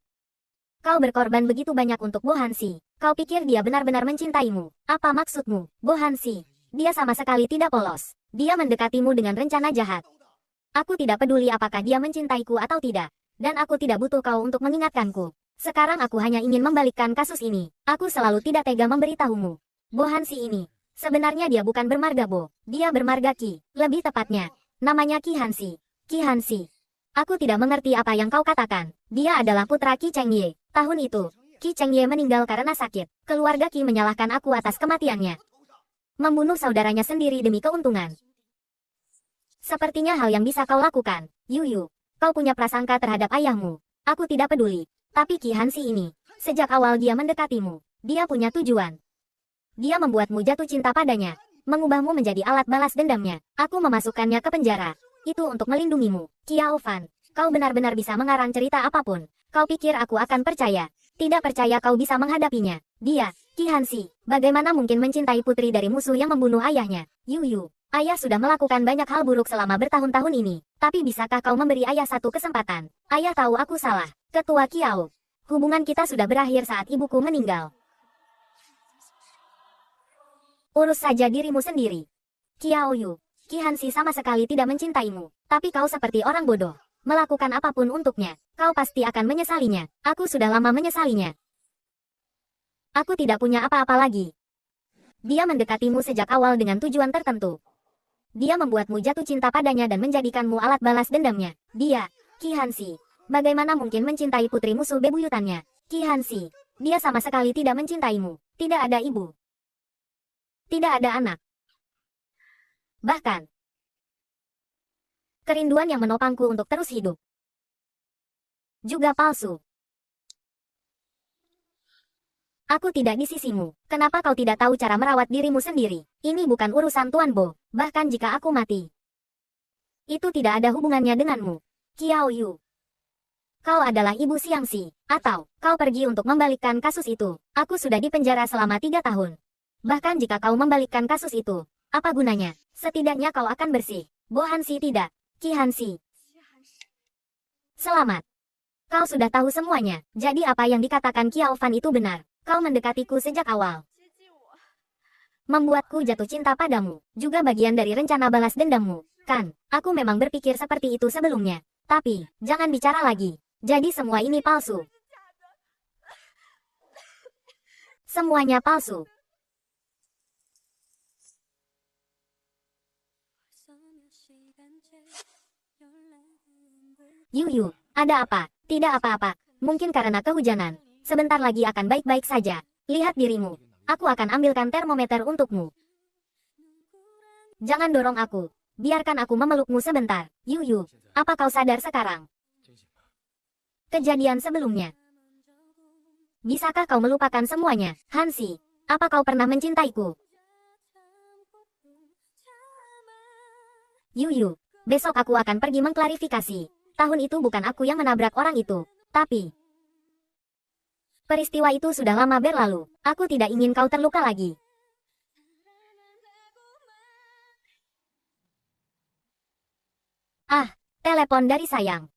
Kau berkorban begitu banyak untuk Bo Hansi. Kau pikir dia benar-benar mencintaimu? Apa maksudmu, Bo Hansi? Dia sama sekali tidak polos. Dia mendekatimu dengan rencana jahat. Aku tidak peduli apakah dia mencintaiku atau tidak. Dan aku tidak butuh kau untuk mengingatkanku. Sekarang aku hanya ingin membalikkan kasus ini. Aku selalu tidak tega memberitahumu. Bo Hansi ini, sebenarnya dia bukan bermarga Bo. Dia bermarga Qi. Lebih tepatnya, namanya Qi Hansi. Qi Hansi. Aku tidak mengerti apa yang kau katakan. Dia adalah putra Qi Chengye. Tahun itu, Qi Chengye meninggal karena sakit. Keluarga Qi menyalahkan aku atas kematiannya. Membunuh saudaranya sendiri demi keuntungan. Sepertinya hal yang bisa kau lakukan. Yu, kau punya prasangka terhadap ayahmu. Aku tidak peduli. Tapi Qi Hansi ini, sejak awal dia mendekatimu. Dia punya tujuan. Dia membuatmu jatuh cinta padanya. Mengubahmu menjadi alat balas dendamnya. Aku memasukkannya ke penjara. Itu untuk melindungimu. Kiao Fan, kau benar-benar bisa mengarang cerita apapun. Kau pikir aku akan percaya? Tidak percaya kau bisa menghadapinya. Dia, Qi Hansi, bagaimana mungkin mencintai putri dari musuh yang membunuh ayahnya? Yu, ayah sudah melakukan banyak hal buruk selama bertahun-tahun ini. Tapi bisakah kau memberi ayah satu kesempatan? Ayah tahu aku salah. Ketua Kiao, hubungan kita sudah berakhir saat ibuku meninggal. Urus saja dirimu sendiri. Kiao Yu, Qi Hansi sama sekali tidak mencintaimu. Tapi kau seperti orang bodoh. Melakukan apapun untuknya, kau pasti akan menyesalinya. Aku sudah lama menyesalinya. Aku tidak punya apa-apa lagi. Dia mendekatimu sejak awal dengan tujuan tertentu. Dia membuatmu jatuh cinta padanya dan menjadikanmu alat balas dendamnya. Dia, Qi Hansi, bagaimana mungkin mencintai putri musuh bebuyutannya? Qi Hansi, dia sama sekali tidak mencintaimu. Tidak ada ibu. Tidak ada anak. Bahkan, kerinduan yang menopangku untuk terus hidup juga palsu. Aku tidak di sisimu. Kenapa kau tidak tahu cara merawat dirimu sendiri? Ini bukan urusan Tuan Bo. Bahkan jika aku mati, itu tidak ada hubungannya denganmu. Kiao Yu, kau adalah ibu Xiangxi. Atau, kau pergi untuk membalikkan kasus itu. Aku sudah dipenjara selama 3 tahun. Bahkan jika kau membalikkan kasus itu, apa gunanya? Setidaknya kau akan bersih. Bo Hansi tidak. Qi Hansi, selamat. Kau sudah tahu semuanya. Jadi apa yang dikatakan Kiao Fan itu benar. Kau mendekatiku sejak awal. Membuatku jatuh cinta padamu. Juga bagian dari rencana balas dendammu. Kan, aku memang berpikir seperti itu sebelumnya. Tapi, jangan bicara lagi. Jadi semua ini palsu. Semuanya palsu. Yu, ada apa? Tidak apa-apa. Mungkin karena kehujanan. Sebentar lagi akan baik-baik saja. Lihat dirimu. Aku akan ambilkan termometer untukmu. Jangan dorong aku. Biarkan aku memelukmu sebentar. Yu, apa kau sadar sekarang? Kejadian sebelumnya. Bisakah kau melupakan semuanya? Hansi, apa kau pernah mencintaiku? Yu, besok aku akan pergi mengklarifikasi. Tahun itu bukan aku yang menabrak orang itu. Tapi, peristiwa itu sudah lama berlalu. Aku tidak ingin kau terluka lagi. Ah, telepon dari Sayang.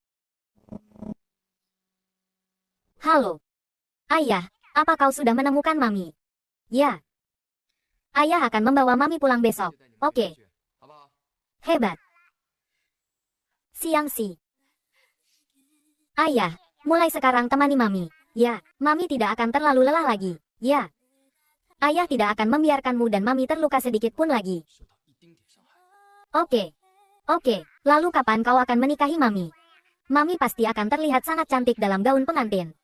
Halo. Ayah, apa kau sudah menemukan Mami? Ya. Ayah akan membawa Mami pulang besok. Oke. Hebat. Xiangxi. Ayah, mulai sekarang temani Mami. Ya, Mami tidak akan terlalu lelah lagi. Ya. Ayah tidak akan membiarkanmu dan Mami terluka sedikit pun lagi. Oke. Lalu kapan kau akan menikahi Mami? Mami pasti akan terlihat sangat cantik dalam gaun pengantin.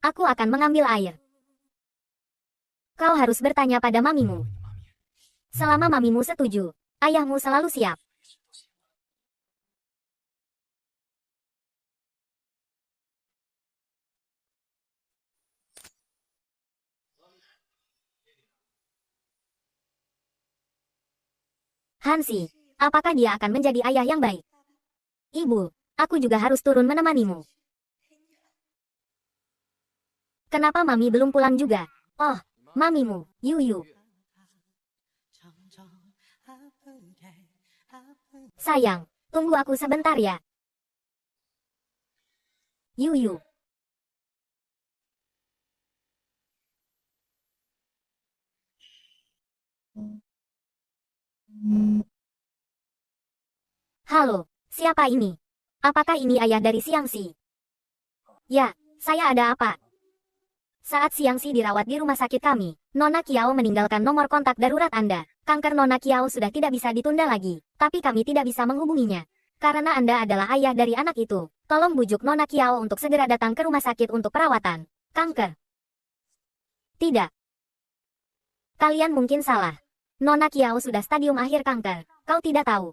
Aku akan mengambil air. Kau harus bertanya pada mamimu. Selama mamimu setuju, ayahmu selalu siap. Hansi, apakah dia akan menjadi ayah yang baik? Ibu, aku juga harus turun menemanimu. Kenapa Mami belum pulang juga? Oh, mamimu, Yuyu. Sayang, tunggu aku sebentar ya. Yuyu. Halo, siapa ini? Apakah ini ayah dari Siangsi? Ya, saya ada apa? Saat Siangsi dirawat di rumah sakit kami, Nona Kiao meninggalkan nomor kontak darurat Anda. Kanker Nona Kiao sudah tidak bisa ditunda lagi, tapi kami tidak bisa menghubunginya. Karena Anda adalah ayah dari anak itu, tolong bujuk Nona Kiao untuk segera datang ke rumah sakit untuk perawatan. Kanker. Tidak. Kalian mungkin salah. Nona Kiao sudah stadium akhir kanker. Kau tidak tahu.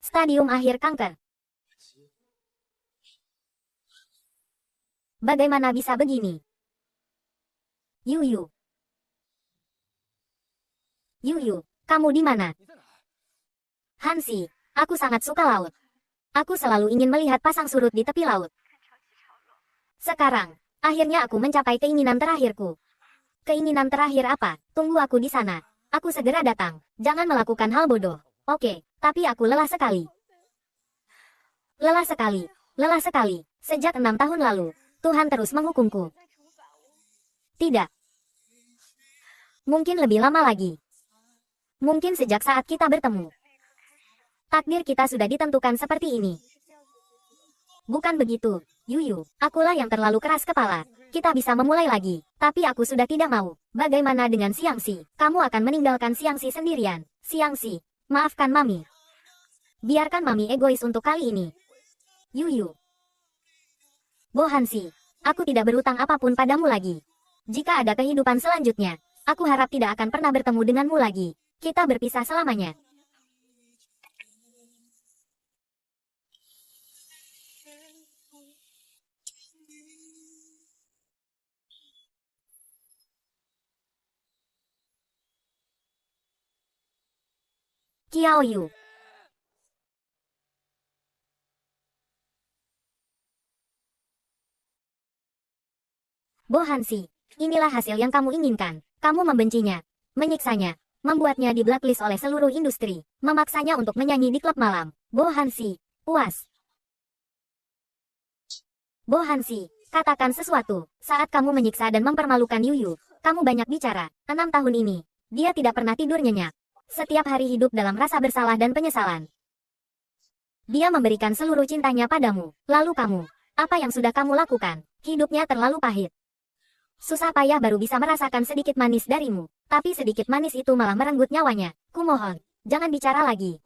Stadium akhir kanker. Bagaimana bisa begini? Yuyu. Yuyu, kamu di mana? Hansi, aku sangat suka laut. Aku selalu ingin melihat pasang surut di tepi laut. Sekarang, akhirnya aku mencapai keinginan terakhirku. Keinginan terakhir apa? Tunggu aku di sana. Aku segera datang. Jangan melakukan hal bodoh. Oke, tapi aku lelah sekali. Lelah sekali. Lelah sekali. Sejak 6 tahun lalu, Tuhan terus menghukumku. Tidak. Mungkin lebih lama lagi. Mungkin sejak saat kita bertemu. Takdir kita sudah ditentukan seperti ini. Bukan begitu, Yuyu. Akulah yang terlalu keras kepala. Kita bisa memulai lagi. Tapi aku sudah tidak mau. Bagaimana dengan Siangsi? Kamu akan meninggalkan Siangsi sendirian. Siangsi, maafkan Mami. Biarkan Mami egois untuk kali ini. Yuyu. Bo Hansi, aku tidak berutang apapun padamu lagi. Jika ada kehidupan selanjutnya, aku harap tidak akan pernah bertemu denganmu lagi. Kita berpisah selamanya. Kiao Yu. Bo Hansi, inilah hasil yang kamu inginkan. Kamu membencinya, menyiksanya, membuatnya di blacklist oleh seluruh industri, memaksanya untuk menyanyi di klub malam. Bo Hansi, puas. Bo Hansi, katakan sesuatu. Saat kamu menyiksa dan mempermalukan Yuyu, kamu banyak bicara. 6 tahun ini, dia tidak pernah tidur nyenyak. Setiap hari hidup dalam rasa bersalah dan penyesalan. Dia memberikan seluruh cintanya padamu. Lalu kamu, apa yang sudah kamu lakukan? Hidupnya terlalu pahit. Susah payah baru bisa merasakan sedikit manis darimu. Tapi sedikit manis itu malah merenggut nyawanya. Kumohon, jangan bicara lagi.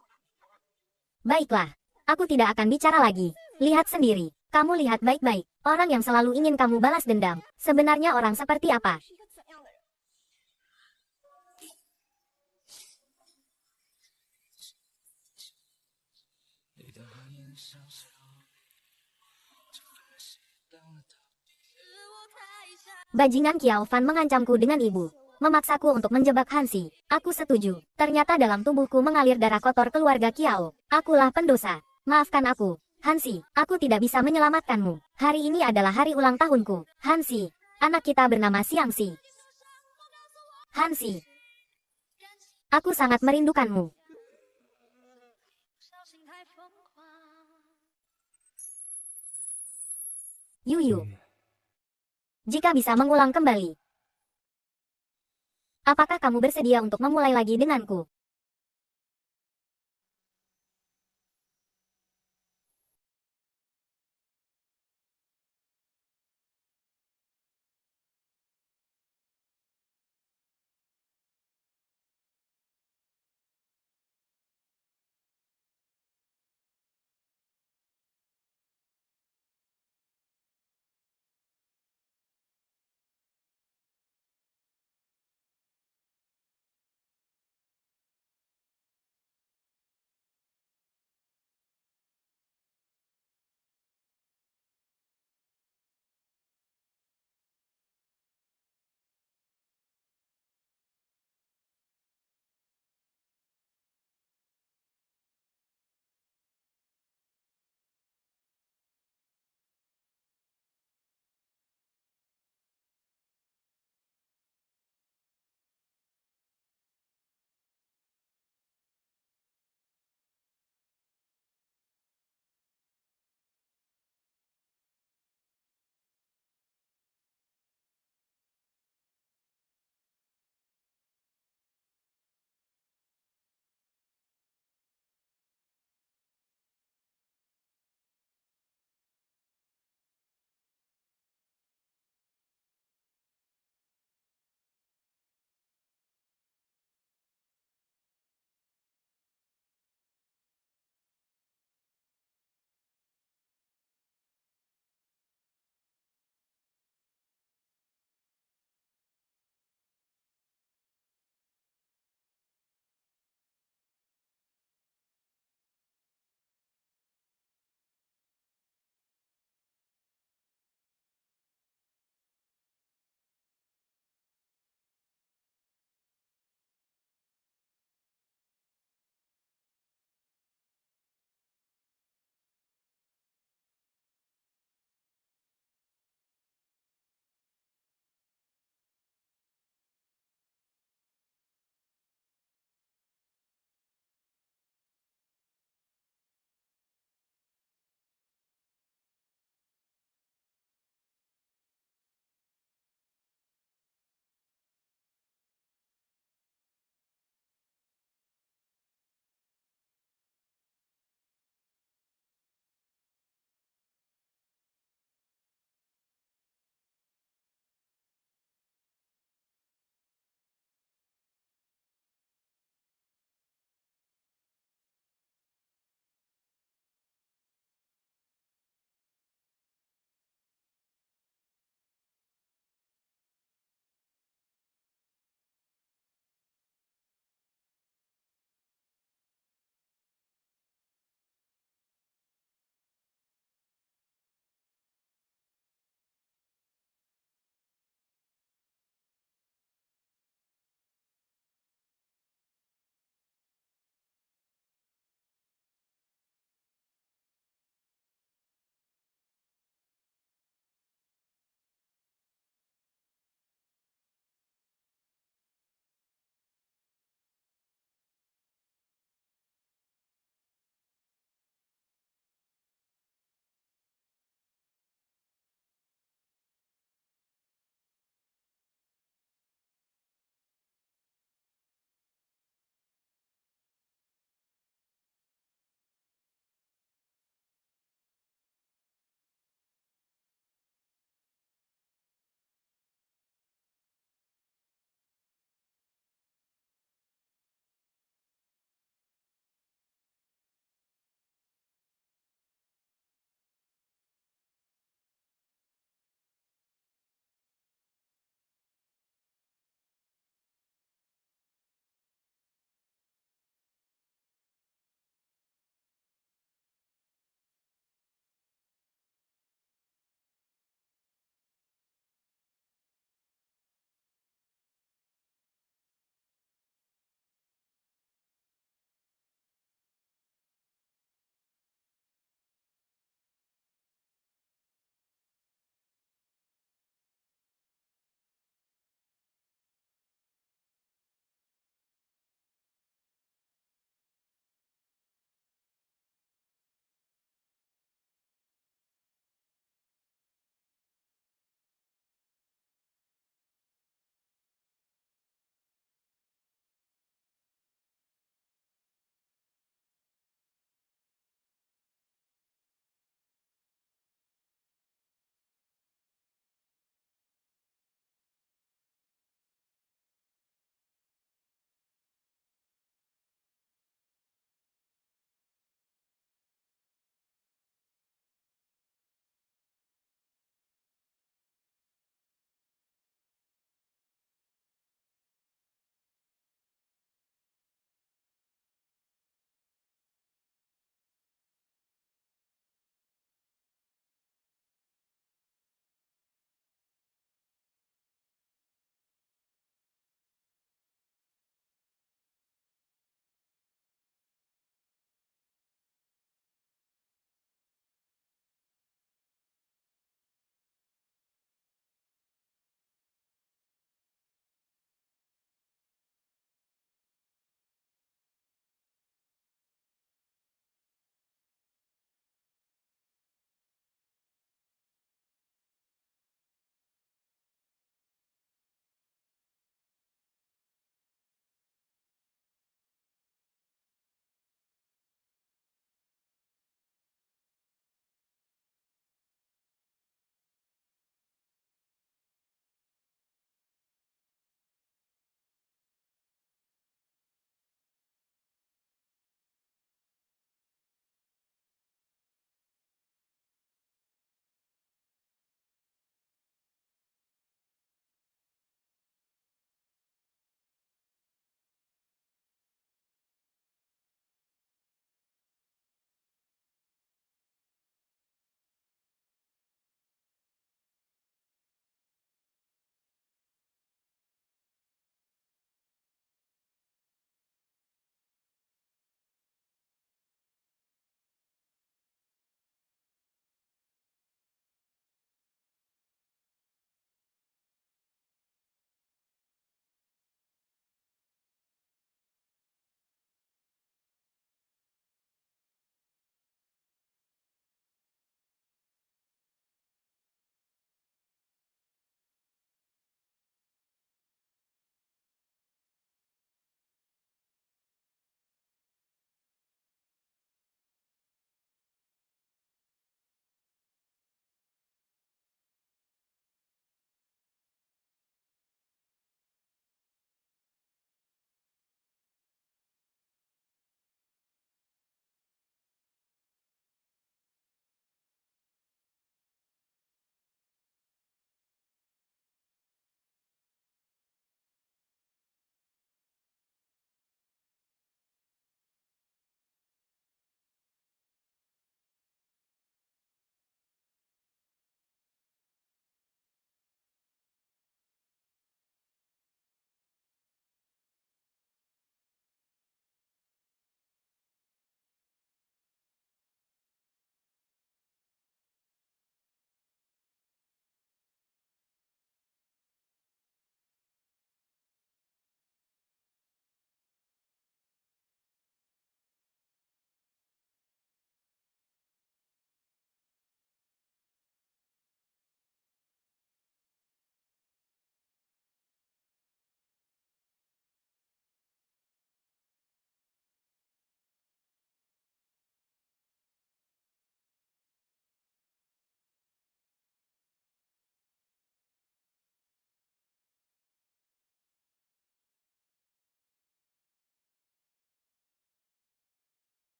Baiklah, aku tidak akan bicara lagi. Lihat sendiri. Kamu lihat baik-baik. Orang yang selalu ingin kamu balas dendam. Sebenarnya orang seperti apa? Bajingan Kiao Fan mengancamku dengan ibu. Memaksaku untuk menjebak Hansi. Aku setuju. Ternyata dalam tubuhku mengalir darah kotor keluarga Kiao. Akulah pendosa. Maafkan aku. Hansi, aku tidak bisa menyelamatkanmu. Hari ini adalah hari ulang tahunku. Hansi, anak kita bernama Siangsi. Hansi, aku sangat merindukanmu. Yuyu. Jika bisa mengulang kembali. Apakah kamu bersedia untuk memulai lagi denganku?